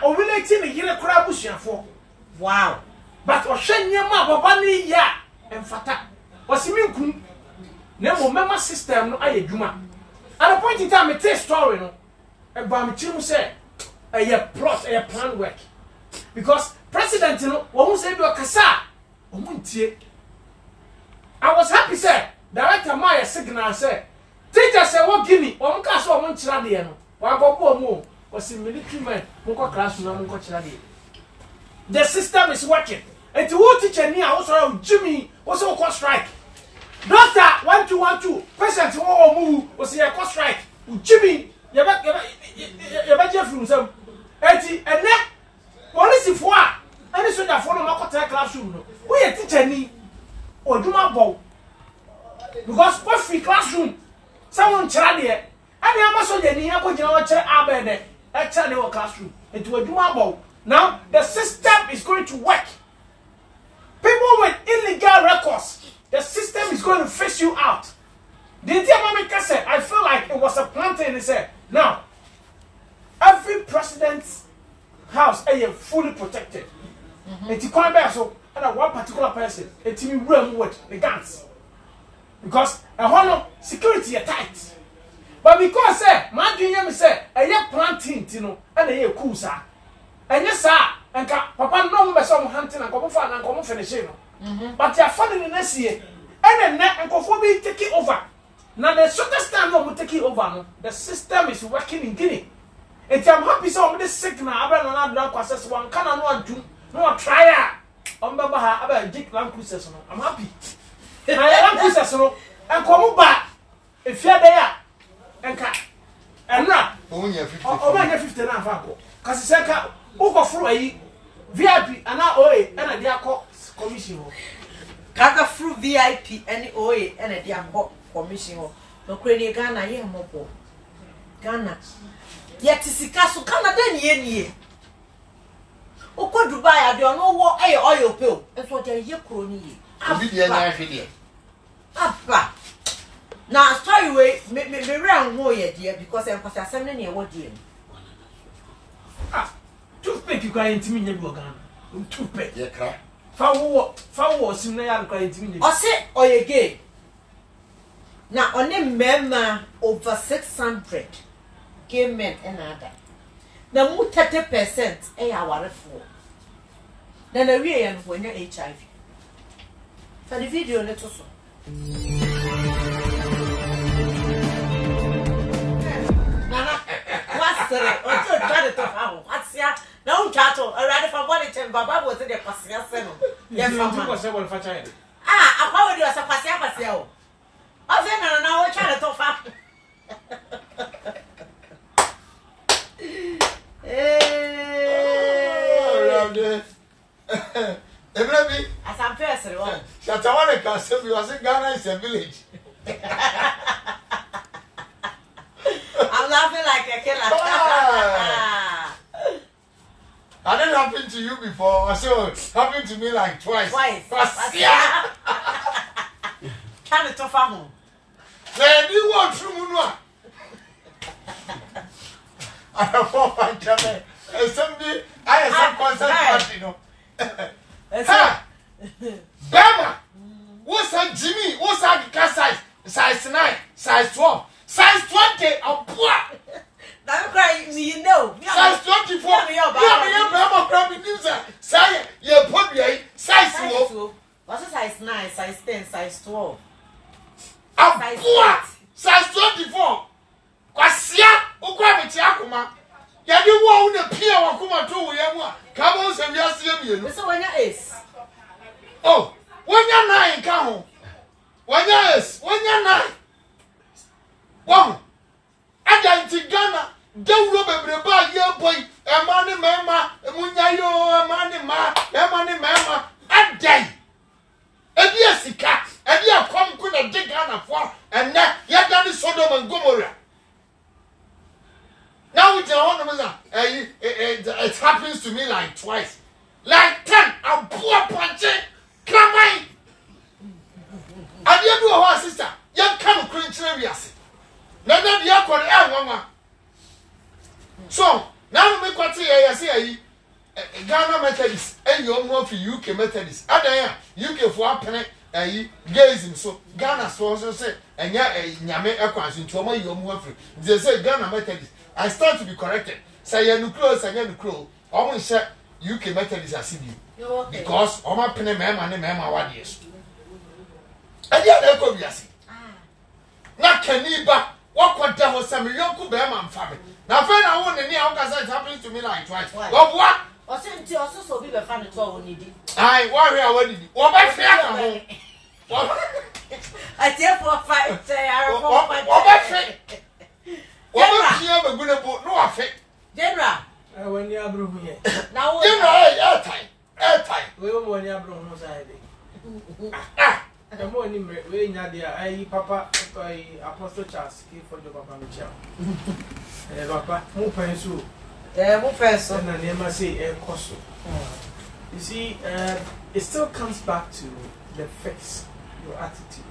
o relate ni yire kura busuafo wow but o hwenyema baba ni ya emfata osimi nkun na mo mema system no aye dwuma at the point in time it tell story no e ba me chimu say a plot a plan work because president no wo say bi okasa o muntie I was happy say director my signal say teacher say wo gimi o mka so o munchira de no wa gobo mu o si military man munko class no munko chira de the system is working and wo teacher ni a wo so Jimmy wo so ko strike doctor 1212 patient wo mu wo say ko strike Jimmy ye ba je from some eti ene police fo a any soldier for no makota classroom no we a teacher ni oduma bow because what free classroom someone chira de any ama soldier ni akogina wo chira abede e chira de wo classroom eti oduma bow now the system is going to work people with illegal records the system is going to fish you out the dear mommy said I feel like it was a planting and said now every president's house is fully protected. Eti kwan be so and one particular person eti mi room with the guns because a hono security is tight but because say my dream say a planting tino and a cool sa and yes sir and papa no be some hunting and come for and come finish no but your family next year and then and go be taking over now the shortest time we take it over no the system is working in Guinea. Eti I'm happy so I'm this sick now abra na adra kwase one kana no antum no try a ombeba ha aba Jake Land Cruiser no I'm happy na Land Cruiser no enkomu ba efia dey a enka enra onya 50 onya 50 na fa ko kasi se ka ukofuru ayi VIP ana oe na dia ko commission ho Kaka fruit VIP any oe and a hot commission or no credit Ghana ye mopo. Ghana. Yet Sikasu Canada ye. Oko Dubai, I don't know what oil pill. That's what they're ye crony. Abba. Now, story way, me round warrior, dear, because I'm passing 7 years old. Ah, toothpick you cry into me, you go Ghana. Toothpick, yeah, cry. Foul was in there crying to me. Or say, or ye gay. Now, on them member over 600 gay men and other. Now, more 30% a hour for. Then a real when you're HIV. For the video, let us. What's the try to have? What's ya? No cattle, a rather for body temp, Baba was in the Passia Senno. Yes, how would you as a Passia Passio? I think I know try to talk up. As I'm person, Shatawana said we was in Ghana is a village. I'm laughing like a killer. I didn't happen to you before. I said it happened to me like twice. Yeah. Trying to talk home. Then you want to move. I have 4 5 somebody I have some concert party, Bama, what's that Jimmy? What's that size 9, size 12, size 20? I'm poor. Now cry, you know. Size 24. Size you put me size 12. What's size 9, size 10, size 12? I'm poor. Size 24. Kwasia, ukwamiti akuma. Yadi wo una pia wakuma tu yemwa. Kama usemiasi yemi. So when you is. Oh, when you're 9 come. When you is, when you're 9. Wow. Adanti Ghana, Dewro bebreba ye boy, emani mema, emunyayo, emani mema, adai. Ebi esika, ebi akom kuna de Ghana for, and na yadani Sodom and Gomorrah. Now with your own it happens to me like twice. Like 10, I'm poor punching, come on. I didn't do a sister, you can't cringe serious. Now that you are called so now we quite say Ghana Methodist and you want for UK Methodist. Other UK for a penny gazing so Ghana also say and Yame Equans into my young free. They say Ghana Methodist. I start to be corrected. Say you close and you crow. Almost say UK Methodist as you because all my penny mema what years. And yet I could be asking. Not Kaniba. What could tell us some young Bearman family? Now, friend, I want to know how it happens to me like twice. What? Or send to also so people find it all needed. I worry, I want it. What my friend? I tell for 5 say, I what my friend? What you have a good book? No effect. General, when you are broken here. now, airtime. We won't want you broken no side. The morning, we Nadia, I Papa, Apostle Charles, for the Papa Michel. Papa, more pencil. more person. And I never say air coso. You see, it still comes back to the fix your attitude,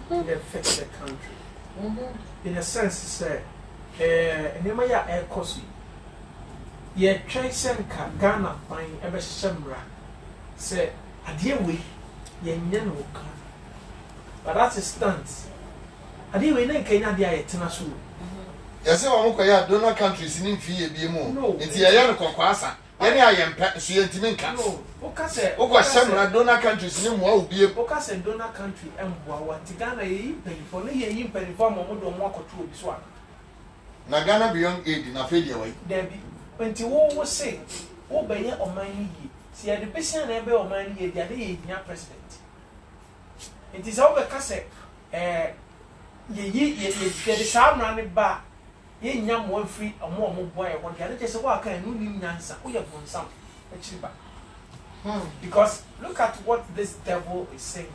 the fix the country. In a sense, say, never ya air coso. Ye trace and Ghana fine ever shamra. Say, a dear way, ye no can. But that's a stance. I didn't know Kenya dia etnasu. Yes, I want to donor countries in fee be more. No, it's a young conquasa. Any I am Suentiminka. No, Ocase, Ocasem, donor countries in more be a Ocas and donor country and what Tigana pay for ye pay for more than walk or two this one. Nagana beyond 8 in a failure way. There be when the war was saying, oh, by your money, see, the person ever or money, the other president. It is over cassette. Ye sound running back. Ye young one free or more boy, one can just walk and no answer. We have won some. Because look at what this devil is saying.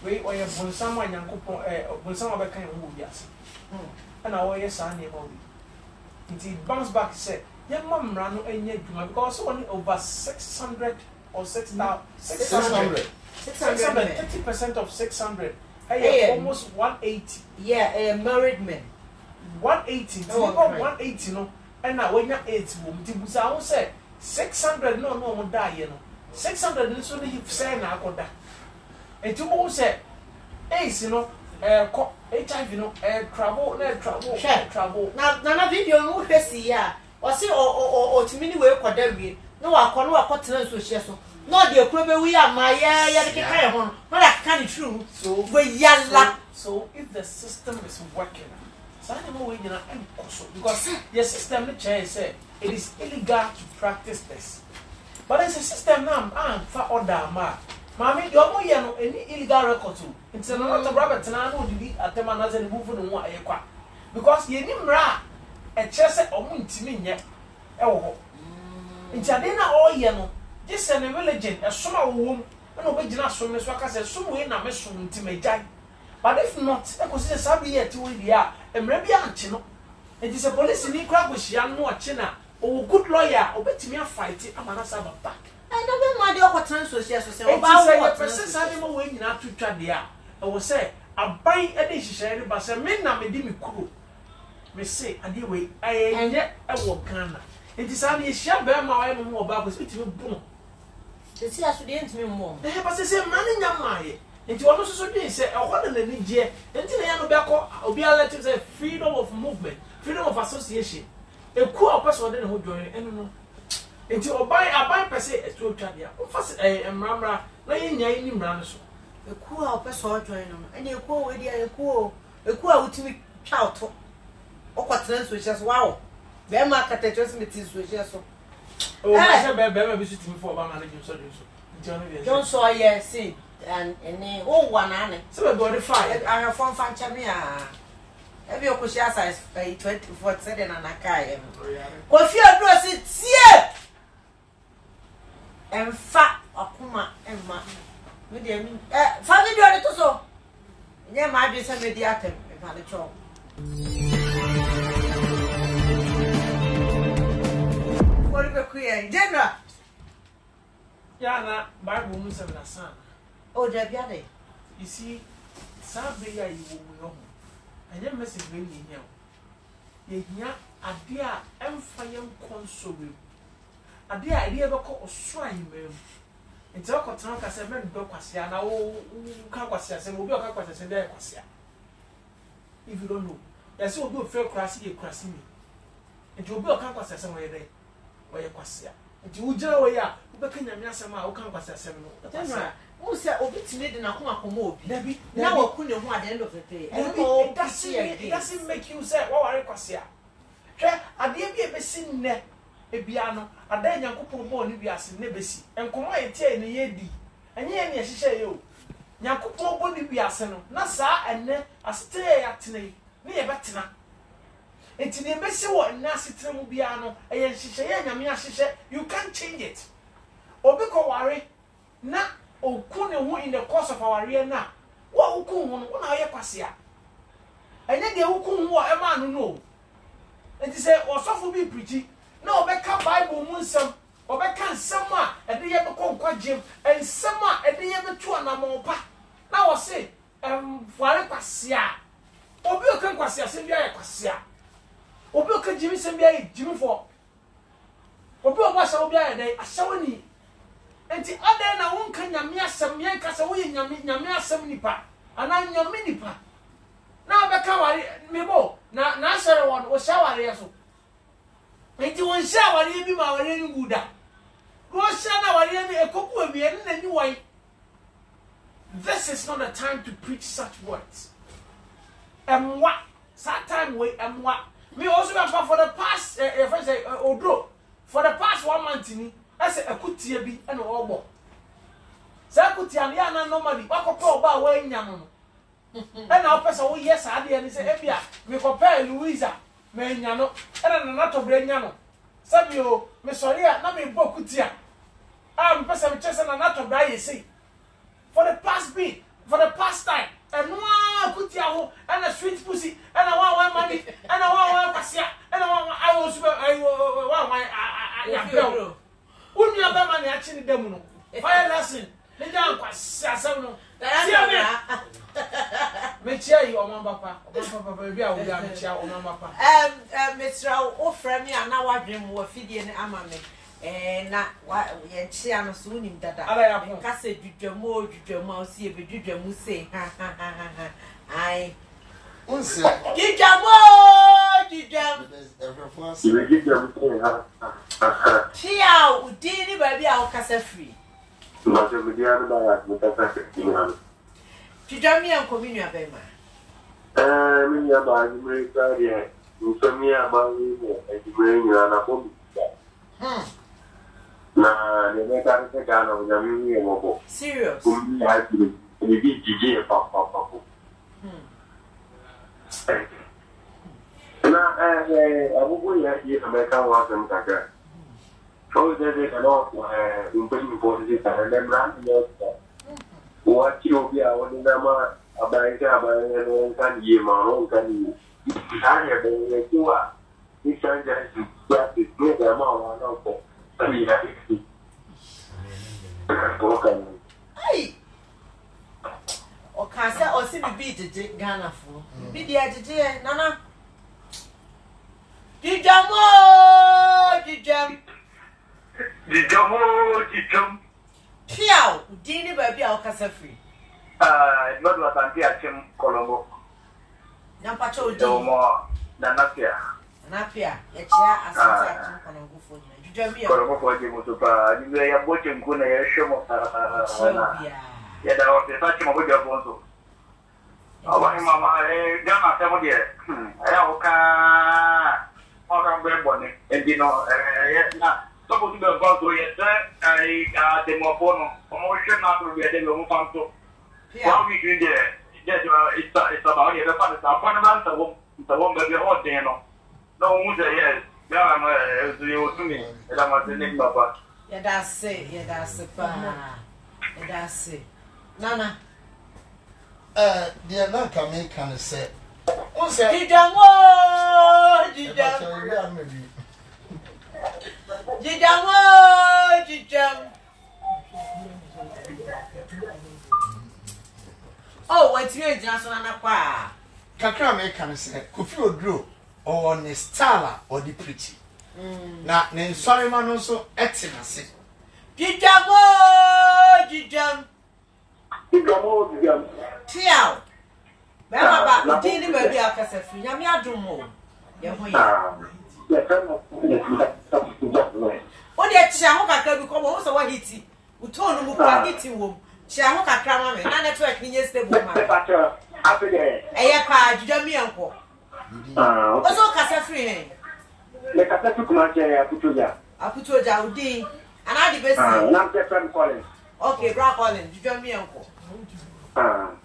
We or your bonsama nyankopon bonsama be kan wo biase. And our yes and name it bounce back say yeah mamra no enya dwuma because only over 600 or 6,000 600 30% of 600 almost 180 married men 180 180 no and now when you 8 wom ti busa wo say 600 no mo die no 600 nso no he say na akoda enti wo say ace no HIV no trouble na video no hwesi ya o se o timini we kwada wie no akotena nso hye so no de ekuro be wi ama ya de keka ye ho no that can true so we yalla so if the system is working so I know we gonna because the system the chair say it is illegal to practice this but it's a system now for order Mami, you are no any illegal record too. It's not a rabbit and I know to be at the man as a move in one aircraft. Because you need ra a chess or wintiming yet. Oh, in Chadena all yellow, just send a religion, a summer womb, and original swimmers, like I said, some way now, Miss Timmy. But if not, I consider Sabi yet to the air, and maybe Anchino. It is a police in the crowd with young no China, or good lawyer, or bet me a fight, I'm gonna have a back. I never mind your transfer, yes, about person animal when not to try the air. I will say, I buy a dish, but some men now may me cool. Me say, I do wait, I ain't yet a walk canna. It is only a sharp bear my more about with me boom. The sea has to the end me more. They have a say, man in your mind. And you also say, I want to need ye until I am back or be a letter say freedom of movement, freedom of association. A cool person who join and Enti obai per se eto twadia o fa emramra na yenya ni mra so eku a opeso join no ene eku we dia eku a utimi twa oto okwatena so hye so wow be ma katacho smiti so hye so o ma se be ma bi so timi for ba ma na jim so do so enti ono bi John so yes and ene o wa na ne se be body fire I fon fan chame a ebi okoshia size 24 said na nakai em kofi aduro si tie Emfa akuma emma me de mi fa video ne to so nye ma adwe se me di atem e fa le cho Wori be kuye general ya na Bible mu se na san o de bia de you see sabe ya yi wo yo ho anya message we ni hia ye hia ade a emfa ye nkonsori ade a ide be ko oso ayimem nti o ko tan ka se me do kwasia na wo ka kwasia se mo bi o ka kwasia se dey kwasia if you don't know ya se obi o fe kwasi ye kwasi mi nti obi o ka kwasia se mo ye dey wo ye kwasia nti wo jira wo ya wo be kanya mi asem a wo ka kwasia se no general wo se obi timi de na koma koma obi na wo ku ne ho at the end of the day it doesn't make you say wo ware kwasia hwe ade bi e be si nne ebia no ada nyankopon bo ni biase ne besi enkomo etie ne yedi enye ye ne hihye ye o nyankopon bo ni biase no na saa enne astere ya tene ne ye betena enti ne besi wo na astere mu bia no eye hihye ye nyame ahihye you can't change it obi ko ware na oku ne ho in the course of our year na wo oku ho no na ye kwasea enye de oku ho e ma no no enti se osofo bi preach na obeka Bible mu nsem obeka nsem a ede ye be konkwa gem ensem a ede ye be tu anamopa na wo se fuare kwasea obi okan kwasea se bia ye kwasea obi okan gimi se bia ye gimi fo obi obo sha obi aye dai ashawani enti ade na wonka nyame asem ye nka se wo ye nyame asem nipa ana nyame nipa na obeka ware mebo na asere won wo sha ware yeso enti won sha ware bi ma ware ni guda go sha na ware ni ekoku abie na ni wai. This is not a time to preach such words. What? That time we what? Me also for the past if I say odro for the past 1 month ni I say akutie bi and obo. Say akutie ya na normally wakopa oba wa nya no. And now person wo yes ade and say ebia me kopa Louisa me nya no and na to bre nya no. Sabio me sorry na me bo akutia. person chasing another guy, you see. For the past beat, for the past time, and one good yahoo, and a sweet pussy, and I want money, and I want passia, and I want my girl. Wouldn't you have money actually demo? Fire lesson. The young Sassano. Make sure you are Papa. Papa, baby, I will get a chair on Papa. Mr. Offer me and now I dream were feeding Amame. And not what we had Chiano soon in that. I can't say, did your more, did your mouse here, but did your say, I did your more, did your Chia, did baby, I'll cast a free. But the media Did you mean communion, Bema? Me about America, you told me about you and bring you an apple. Nah, the mechanic gun of the mobile. Serious? I believe GG papa. Now, I will go American was and Taka. So they cannot improve positive and then run what you be our number about can ye my own can you? I have been you are. This time just to get the amount of Hey! Or Cassa or see me beat the Ghana for. Be the agitator, Nana. Did you more? Did you? Piao, Dini baby, I'll cast a free. Not what I'm here, Colombo. Nampacho, No more than up here. Napia, a chair as I can go for you. Did you Colombo for you to you are watching Kuna show. Yet I was touching of your photo. Oh, Mamma, Gamma, some dear. I have a bonnet, and you know, supposed to be about to yes, I got the more promotion not to be a little more to. One week in there, it's about the fun. It's a fundamental the one that you're all there. No one yes. Yeah, you to me. And I'm the name Papa. Yeah, that's it. Yeah, that's it. Yeah, that's it. Nana. The other can say. Did you more? Did you? Oh, what's your Johnson and a pa? Kakra can say, Kofi Oduro or on the stala or the pretty. Now, then, sorry, man, also excellent. Did you more? Did you? Tiao. Baba, did you baby? I'll cast a free. I do more. What did Shahoka become also what hit? We told him what hit you. Shahoka Kramame, and that's why he is the woman. A car, you don't mean uncle. Also, Cassa free. Let us took my chair, I put you there. I put you down, D. And I the best. Not the friend calling. Okay, Brock Collins, you don't mean uncle.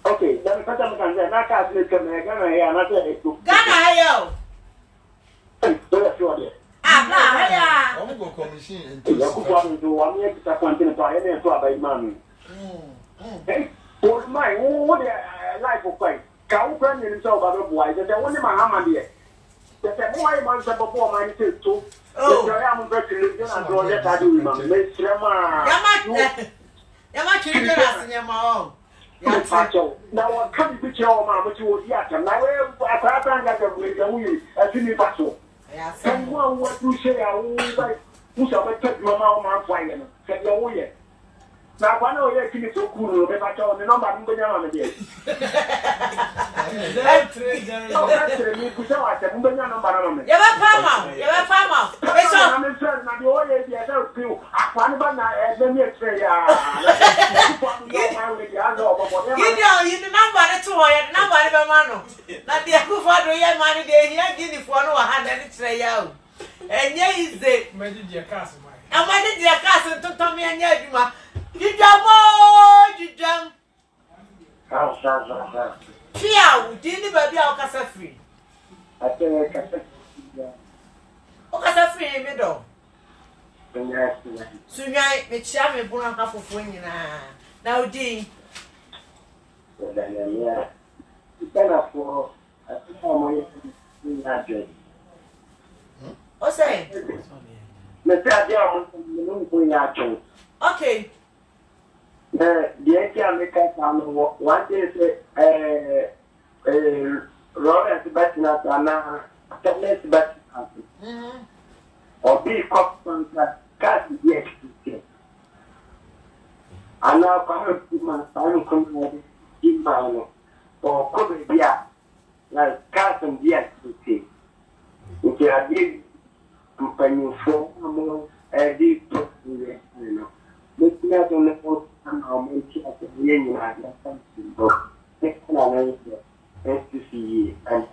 Okay, then the person can say, I can't make a Ghana here, and I say, Ghana, yo. I'm going to commission and to 1 year disappointing to any by money. For my own life of fight, can't friend himself out of why there's only my hammer here. There's a boy months before my too. Oh, I am very religion and all that I do, Mamma. Now, I can't be your mamma, but you would yet. And I will like a wheel as you patrol. And one what you say, I will like who shall take your mouth flying. Said your way. Now, one of you is so cool, if I told the number of the young again. That's me, who shall I say, the number. You're a farmer. I'm in turn, and the old lady, I don't feel. I found one as a near trade. You the number of 200 number of Mano. Not the Akufa, your money, they are getting for no hand and it's a yow. And yeah, is the Major Castle. I might be a castle to Tommy and Yadima. You jump. Piao, didn't baby our casa free. I think casa free in middle. Sunyai, me chia me buna ka fufu nyina. Na odi. O say? Okay. The American one day Lawrence Bettina Tablet Bettina or be cops cat yes. And now come to my time community in my or could be like cats and yes to see. If you are big company for among a deep you know. Looking at on the post and how many at the union I have something book. Next one is to see and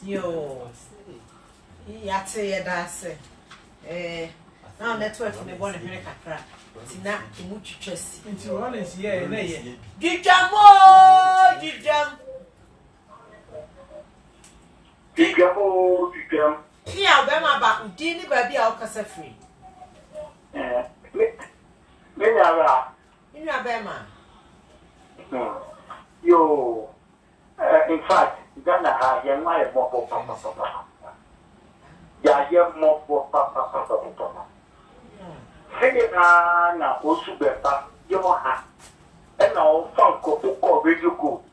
yo. Yate that's now network me born here kakra. Tina imu chichesi. Into honest, yeah, yeah. Dijamo, Dijam. Kia bema ba udini baby a okasa free. Ina bema. Yo, in fact, Ghana has a my papa. Ya mo papa. Singing na osu beta yo ha. E na o fan ko radio ko.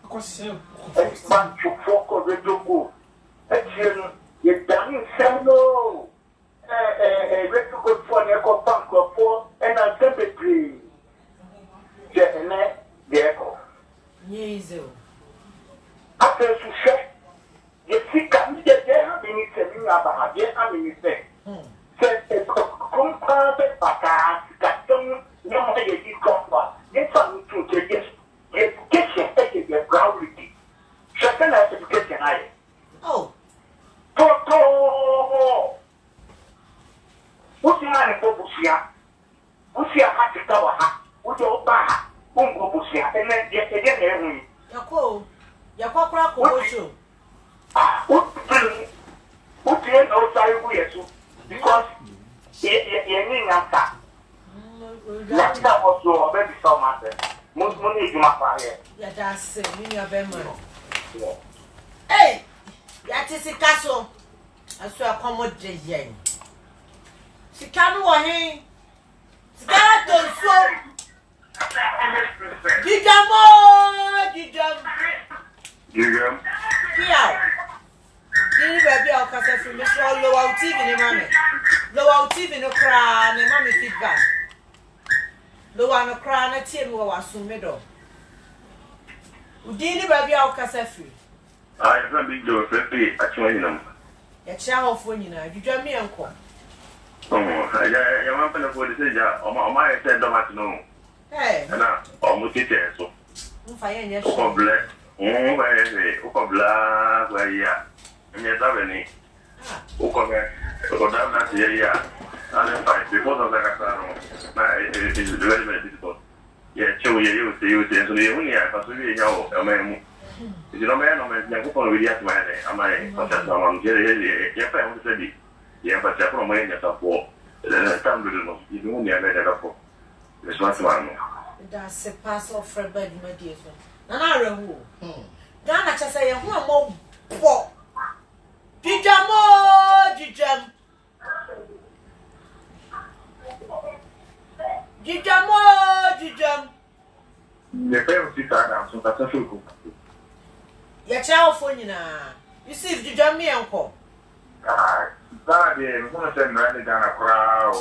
Ko se. E man chu ko radio ko. E tien ye dan semno. Radio ko for ne ko fan ko for e na temperature. Je ne de Yezo. After to share, you see, come to the minister, I am minister. Said a compounded back, got some young lady comfort. Then some to get education, get priority. Second education, I. Oh. What's the man for Busia? What's your hat to cover? What's your bar? Busia, and then get again. Yako kura ko show. What you know sorry we are because you answer. That was your baby so much. Most money is my fire. Yeah, that's it. Me your bema. Hey, that is a castle. I saw a commode yen. She can't wa hin. Skeleton so. Gigam. Yeah. Dini baby a okasa free me show low TV ni mama. Low TV no cry na mama feedback. Low no cry na tie me wa sume do. Dini baby a okasa free. I don't be do free actually no. Ya chia hofo nyina dwudwa me enko. Ya man pele for the say ja o ma e say domat no. Hey. Na o mo tete so. Mfa ye nya O problem. O problem wa ya. Nye tabeni. O come. O da na tie ya. And fight because of the casano. Na it is very very difficult. Yeah, chew you say so you only have to be now a man. You know man, I'm going to be at my am I someone yeah, I want to say yeah, but I from my for time you don't never that for. This one. That's a pass of Fred Bed, my dear son. Nana Rehu. Ghana just say, who are more poor? Jijam. The parents are so that's a full. Your child for you now. You see, if you jam me uncle. That is going to send Randy down a crowd.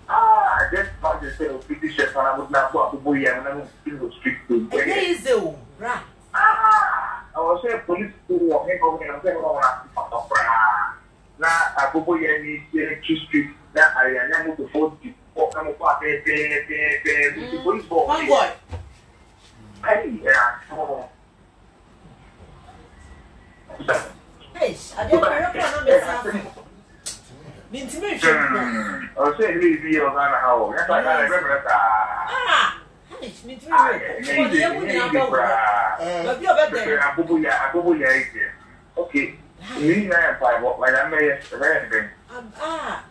I just found the sale of 50 shirts and I would not go up to Boy and I'm still strict. Right. I was saying police who were hanging over and saying, oh, now I go Boy and he's street. That I am to 40 or come apart. Police one boy. Hey, I don't know. Oh, say, leave you on how. Yes, I got a remember that. Okay. Me na five what I'm very. Ah.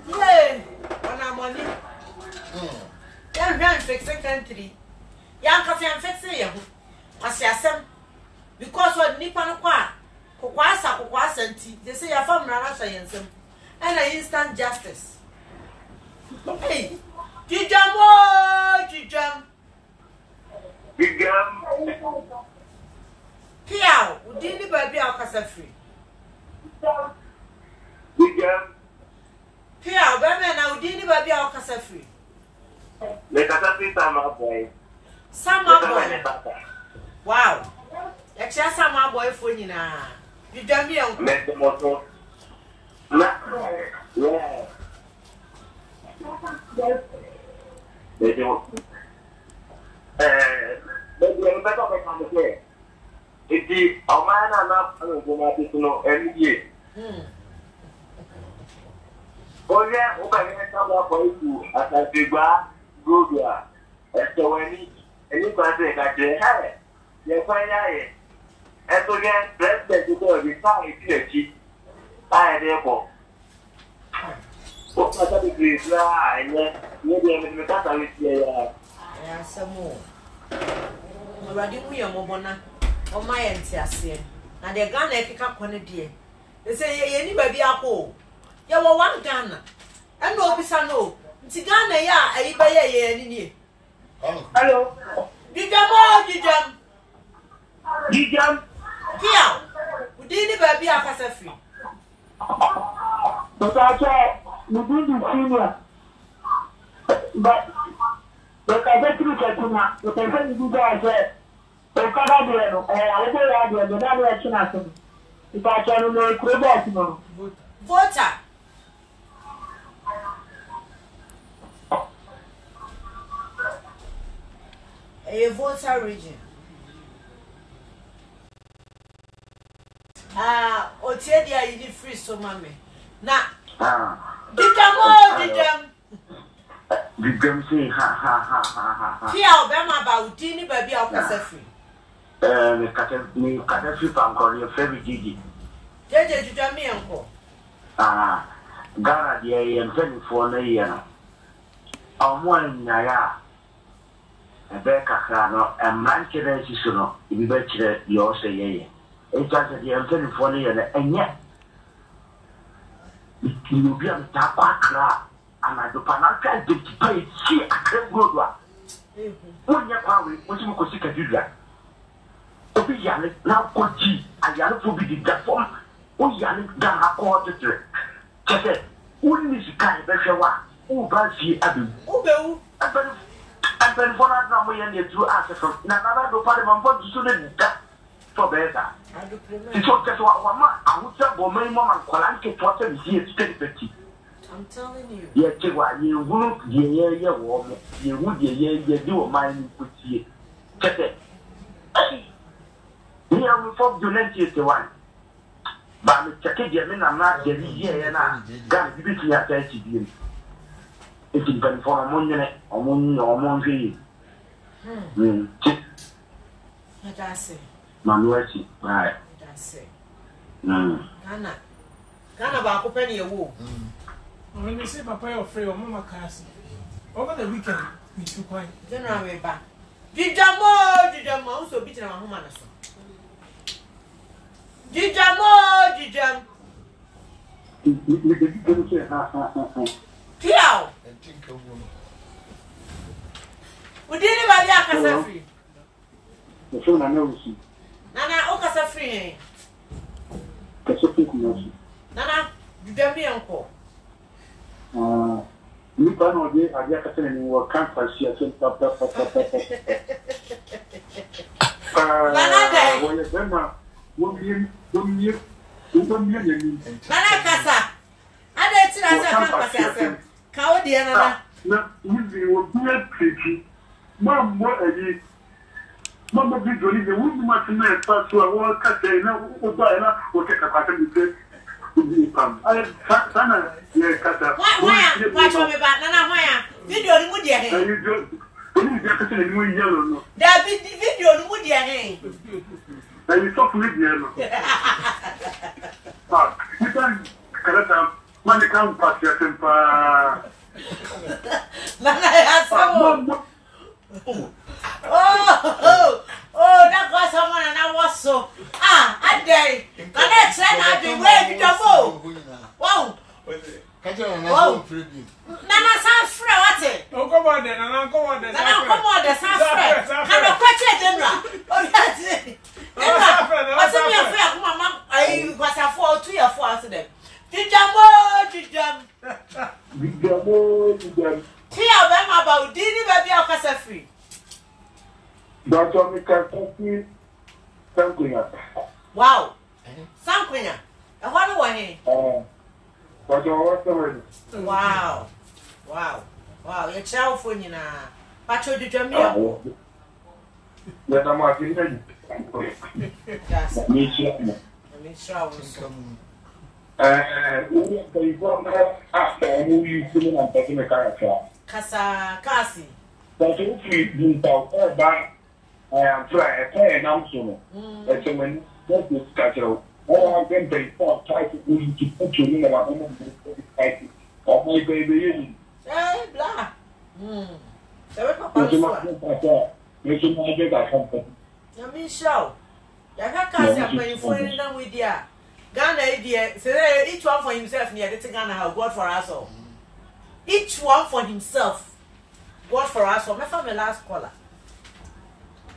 Yeah. On our money. Yan yan fix country. Yan ka fian fix ye ho. Asiasem because what nipa no kwa kokwasa nti they say your family na sha yensem and instant justice. Hey, Jijam. Piao, udini baby au kasa free. Jijam. Piao, baby na udini baby au kasa free. Le kasa free sama boy. Sama boy. Wow. Actually sama boy for nyina. Jijam bi en. Le moto. Na. Yeah. Baby, I'm better than I'm saying. It's the Omana enough to know every year. Oh, yeah, okay, I come up for you as I say, go there. And so, any person that they have, you find out. And so, again, president to go, we found it in a cheap. I therefore. What I think is right, maybe I'm in the cat with you. Yeah, some more. Already, we are Mobona. Oh, my enthusiasm. And they're gonna pick up on a dear. They say, anybody up home. You were one Ghana. And no, Pisano. Tigana, ya, a Ibaya, any. Hello. Jijam. Jijam. Piao. We didn't baby a casa free. But I said, you didn't senior. But I get to the Tuna, the person who does it. The Canadian, I will go out the other if I can know Quebec. Voter. A voter region. Otedia, you did free so mammy. Now, Jijam. You can say, ha. Here, Bama about Dini baby of Casafri. Me cut a few pound call your favorite Gigi. Judge Jujami uncle. Gara, dear, and 24 years. I'm one Naya. A Becca, and Manchester, if you bet you also say, it's just that you're 24 years, and yet you will be a tapa. And I do not try to pay. See, I can't go to one year. What you could see, can do that. Obi Yannick now got G. I Yannick will be the form. Oh, Yannick down a quarter to it. Just said, wouldn't this guy better one? Oh, but she Abu. Oh, I've been for that number and you two answer from another to Parliament, but you shouldn't that for better. It's what just one man. I would say, well, my mom and Kolanke to watch and see it steady. I'm telling you. Yes, you won't hear warm. You would hear do a mind with you. Check it. Here we folk do not use the one. But Mr. Kajamin, I'm not the year and I got to be here 30 years. It's even for a moon or moon. I say, Manueti, right? I say, Ghana about opening a wall. When they say Papa, you're afraid of Mama Cassie. Over the weekend, we took quite. General way back. Jijam, so beating our home. Jijam. Piao. We didn't buy a casa free. The phone I know you. Nana, o casa free. Nana, you don't be uncle. You can't be a Jackason and you can't see a cent of Nana Casa. I didn't see a cow, dear Nana. No, you will be a pretty. Mom, what a day. Mamma, be doing the woman much more fast to a world cut. No, or take a pattern. I Sana, yes, Kata. Why, watch me back, Nana, why? Video would ya hang. You just yellow. There be the video would ya hang. And you stop with them. You can correct them. Money can't pass your temper. Oh, that was someone and I was so. I dare. The next time I'll be waiting to go. Wow. Nana sounds free, what's it? Oh, come on then, and I'll go on then. Nana, come on, the sounds free. Can I catch it, Demra? Oh, that's it. What's in your fair, Mamma? I was a 4 2 or 4 after them. Did you Tia Bema about Dini baby or Casa free? Dr. Mikaki, Sankuya. Wow. Sankuya. And what do I hear? Wow. Wow. Wow. You're child for you now. Pacho de Jamia. Let them watch it. Yes. Me sure. Casa Cassi. But if you do that, back, I am trying to announcement. That's when that is scheduled. All I can pay for try to put you in a of my baby. Eh, blah. Making my get a company. You mean show? You can't cast your phone down with ya. Ghana idea, say each one for himself near the Ghana have God for us all. Each one for himself. God for us all. My family last caller.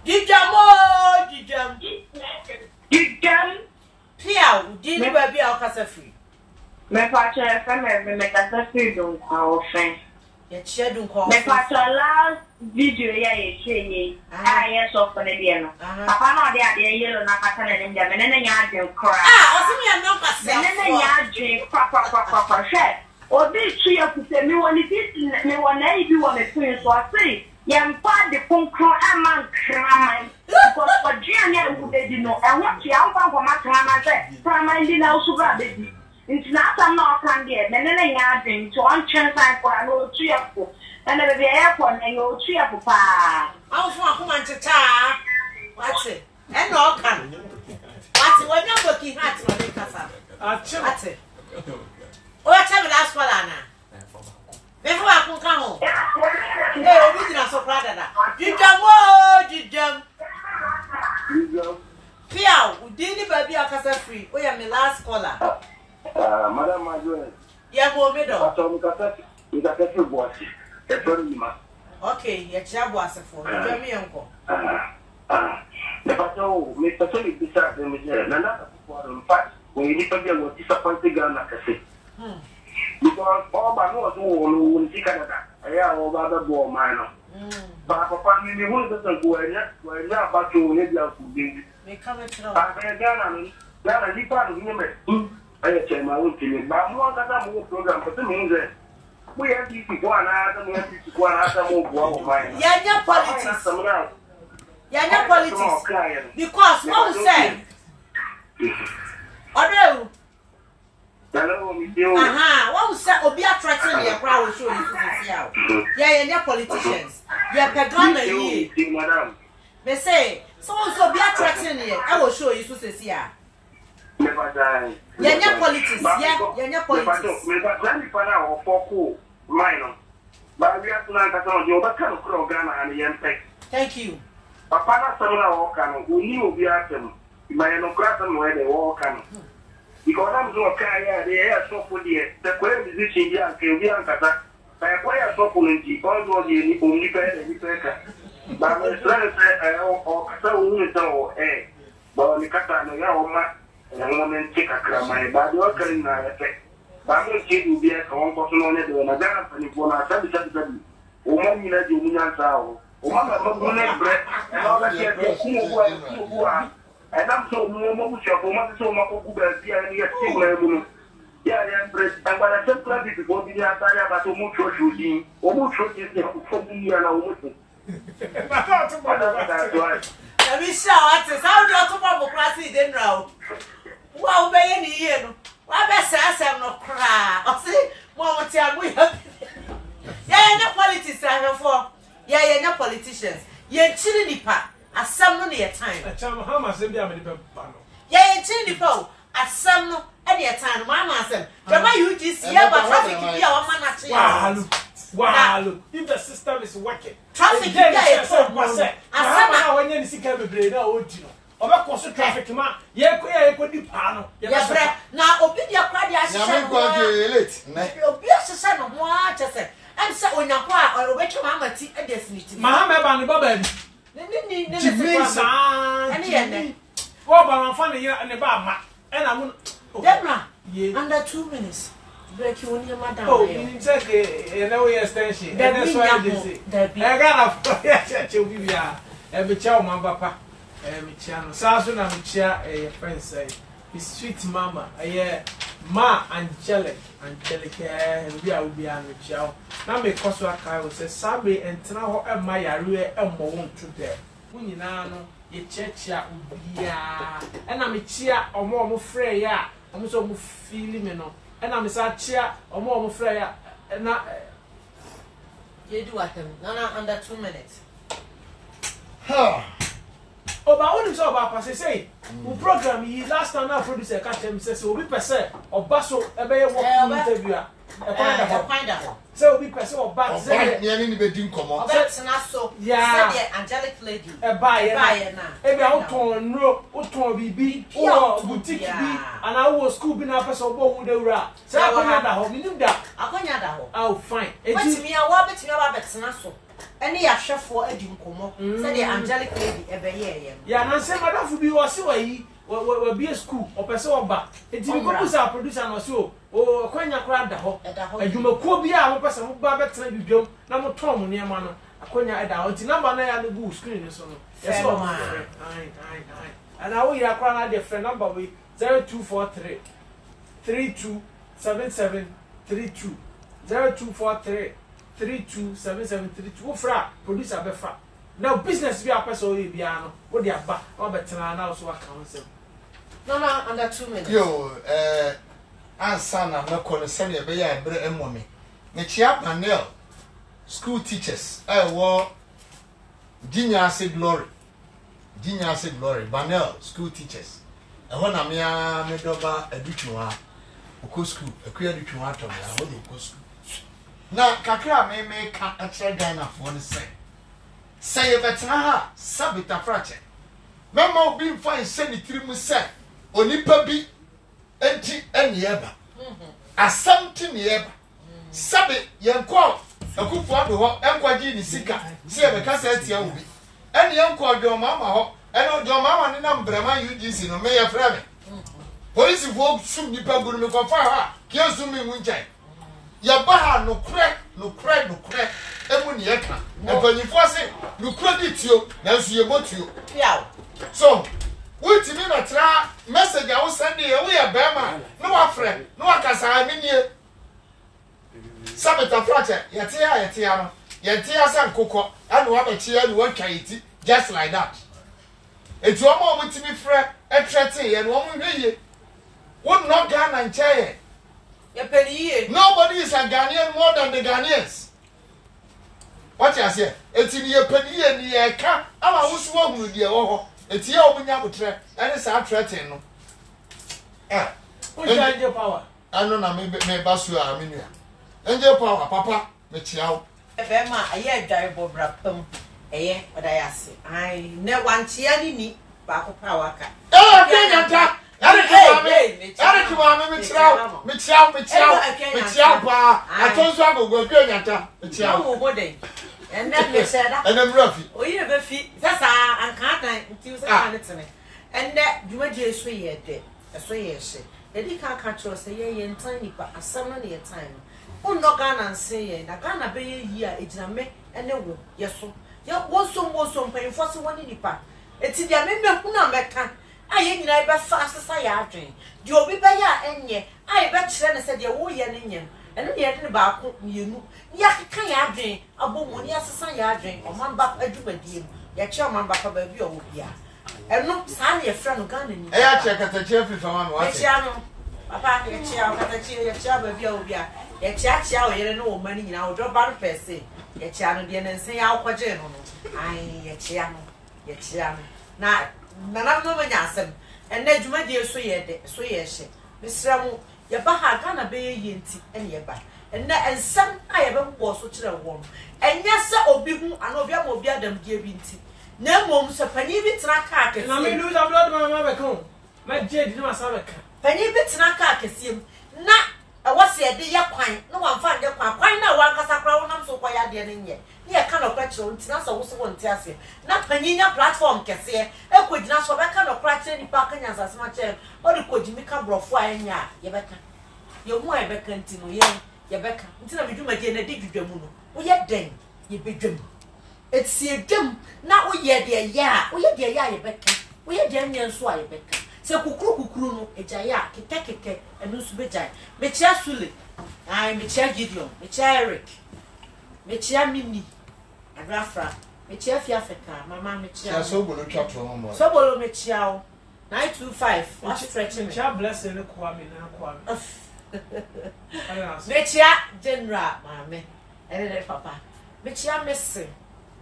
Dijam. Pia, didn't be our casa free. My partner, family, make a free don't our friend. Yet she don't call. My partner last video, I saw for the piano. Papa, they are the yellow Nakatan and them, and then you cry. Also, me a number, and then you drink, share. Or this tree up to say me when it is me one day you want to so I say, young part the punk man crying. Because for Gianna would they know, and what you are for my clan, primarily now super baby. It's not I'm not can get, and then I drink to one chance for an old tree up, and then the airport and your tree up. I'll come on to ta. What's it? And all can. What's it? When you're working hard to make us up. What's it? What's the last one, Anna? Before I can come home. Hey, we did not so proud of that. You jump. Pia, didn't baby a casa free. We are my last caller. Madam, my girl. Yeah, go middle. I told you got a few boys. Okay, your job was a phone. Tell me, uncle. Mr. Philip, besides them, another in fact, when you need to be a disappointed girl, like I say. Because all my nose will see Canada. I have all other ball minor. But for family, who doesn't go in yet, we're not about to live your food. They come at all. I'm a leap out of him. I tell my own team, but more than a more program for the means that we have to go on other, we have to go on other more mine. Yeah, politics. Yeah, politics. Because what we say? Hello, what we say? Obi attracting the crowd will show you to see. Yeah, politicians. Yeah, Pagana ye. Madam. They say, so be attracting here. I will show you to see. Never die. Yeah, politics. Yeah, politics. Never die for now or for minor. But we have to learn that on the other kind of program and the impact. Thank you. Papa, someone walk on, we will be at them. My no class and where they walk on. Because I'm so okay, they are so for the question here, and Kilbian Kata. I acquire so for the all the only pair and paper. But my friend said, or Kata will know, eh. But the Kata and the Yama. And I want to take a crab, my body worker in my effect. But I'm going to be at one person on it, and I got a for our 77. Woman, you let you win out. Woman, I'm going to bread, and all that you are. And I'm so more shop, woman, so much of good and yet single. Yeah, bread, and by the same club, if you go to the outside, but to move your shooting, or move your shooting for me and a woman. That's right. Let me show it. How do you talk about classy then now? Well, be any year. Why best I'm not cry. I say, Mama, tell me. Yeah, no politics I have for. Yeah, no politicians. Yeah, chili pa. asam no ne time Acham how much be am the pano. ye enti ni po asam no e de time mama asem baba UGC ya ba traffic bia wa mana che Wow, if the system is working, traffic bia e problem asam na wanya ni sika bebre na odi no obekoso traffic ma ye ko di pa no ye bre na obi dia kwa dia nyame kwa di late obi asesa no ho a chese am se onyako a obetwa mama ti e definitely mahama ba ne baba bi ni ani ye wo ba man fa ne ba ma e na mu Debra under 2 minutes break you on your madam oh you check e na we extension that's why they say e ga na ya che obi bia e be cha o man papa me chia no sa so na me chia e friend say his sweet mama ma angelic be a obi an me chia na me koso aka o say sabe entra ho e ma yare e mo won to there unyina no ye chechia obia e na me chia omo frɛ ya omo so mo feel me no e na me sa chia omo frɛ ya na ye do atem na under 2 minutes Oba oni so oba pass say we program yi last time na producer catch him say obi pese oba so ebe ye work interview a find out say obi pese oba say ne ni be din komo oba tena so say the angelic lady eba na ebi a uton nro uton bibi o boutique bi ana wo school bi na pese obo hu dawura say akonya da ho minim da oh fine betimi a wa betimi aba betena so any ahwefo adi nkomo say the angelic lady ebeye ya na say madafu bi wo se wa yi we be school o pese oba enti bi ko producer no so o akwanya kra da ho adwumakuo bi a wo pese mo ba betena bidwom na mo ton mo niema no akwanya eda ho enti number na ya no go screen so no yes o ai and I will yakra na the friend number we 0243 327732 0243 327732 wo fra producer be fra now business be a person we bia no wo de aba wo betena na so aka won sem no under 2 minutes yo ansa na meko no se ne be ya ebre emome ne chia panel school teachers wo Ginyase Glory panel school teachers ho na me doba adutwa oko school akuya adutwa atom ya ho do oko school na kakra me ka akere Ghana for ne say ye betena ha sabita frache mema obi mfa se ni tirimu se onipa bi enti enieba asamti nieba sabe yenko akufo ado ho enkwaji ni sika se ye beka se atia obi eni yenko odwo mama ho eni odwo mama ne na mbrama UGC no me ye frɛ me police vo sum nipa guru me ko fa ha ke sum mi ngunjai ya ba ha no kre emu ni eka empanyifo se no kre di tio na nso ye botuo yaw so wuti mi na tra message a wo send ye wo ya bema no wa frɛ no wa kasa amenie sabeta frache yete ya no yete ya san kokɔ anu wa be chia anu wa twaiti just like that etu omo wuti mi frɛ etrete ye no omo hweye wo no Ghana nchaye nobody is a Ghanaian more than the Ghanaians. What you say? Eti ni yepaniye ni yeka ama wusu wa hunu die wo ho. Eti ya obunya botre ene sa threaten no. Angel power. Ano na me basu a me nua. Angel power papa me chia wo. Ebe ma aye adwaibo brapam. Eye odayase. Ai ne wanchia ni ba ko power ka. Kenyata. Yare kiwa me chiao pa atonso agogo Kenyata chiao wo bodai and then me said and I'm Rafi o ye be fi sasa anka tan nti so kan tene and that dwumadie so ye de so ye hye edi ka cho say ye ntan nipa asam na ye time unno Ghana nse ye na Ghana be ye yi a ejina me ene wo ye so ye wo so mpanyfo se woni nipa eti dia me hunu ameka aye nyina be fa asesa ya adwen di obi be ya enye aye be kire ne se de wo ye ne nyem eno de ye ne ba ko mienu ya kan ya adwen abomu ni asesa ya adwen o man ba adwumadie mu ya kire o man ba ba bi o wo bia eno sa ne ye fra no Ghana ni ya che katache fi fama no wa che no papa ye che o katache ye che ba bi o bia ye che o yere no o mani nyina o do ba no pese ye che no de ne nsen ya akwaje no no ai ye che no ye chia na na no manya asem enne dwuma die so ye de so ye hye mesra mu ye ba ha ga na be ye nti ene ye ba enne ensem a ye be bo so kire wo enya se obi hu ana obi am obi adam die bi nti na mom se pani bi tena ka akese na me lose blood mama be kan ma je di na sa be kan pani bi tena ka akese na what's the day? Quine, no one find the quine. Now one cast a crown, I'm so quiet. Near kind of pressure, it's not so one tells you. Not Panina platform, can say, a could not so that kind of crack any parking as much as or could you make a bro fire? Yabeka. You're more ever continue, Yabeka. Until we do my dinner, did you do? Oh, yet then, you be drum. It's your drum. Now we yet dear, ya, we yet dear, Yabeka. We are Damian Swabeka. Se kukuru no ejaya kekeke enu su bejai mechia Sule ai mechia Gideon mechia Eric mechia Mimi Agrafra mechia Fiafeka mama mechia so bolo twatro mo so bolo mechia o 925 what stretch mechia blessing kwa me na kwa me mechia General mame ene papa mechia Messi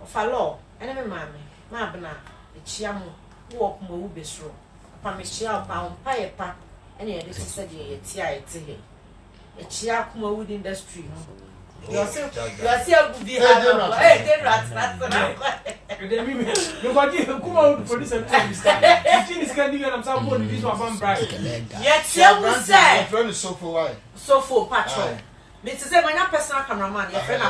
ofalo ene me mame ma bna mechia mo wo mo wo besro Pamishia pound pie pa, and yet this said ye tia tea. A chia kuma wood industry. You are still good. Hey, then rats, nobody come out for this and this can be and some one this one bright. Yet, you say, friend is so for why? So for patrol. Mrs. Emma, personal cameraman, your friend.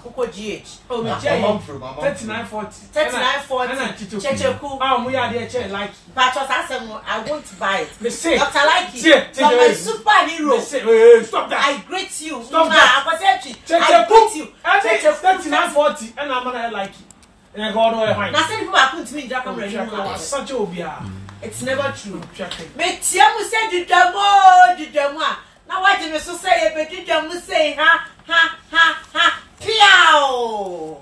Kuko GH. Oh, me check. 3940. Checheku. Ah, we are there check like. But I won't buy it. Me say. Dr. Likey. You're my superhero. Stop that. I greet you. Stop that. I greet you. 3940 and I'm gonna like it. And I go all the way behind. Now, people are putting me in Japan. Such a obia. It's never true. Me tiamu say du demo. Now why did you say a bit? You say ha. Piao!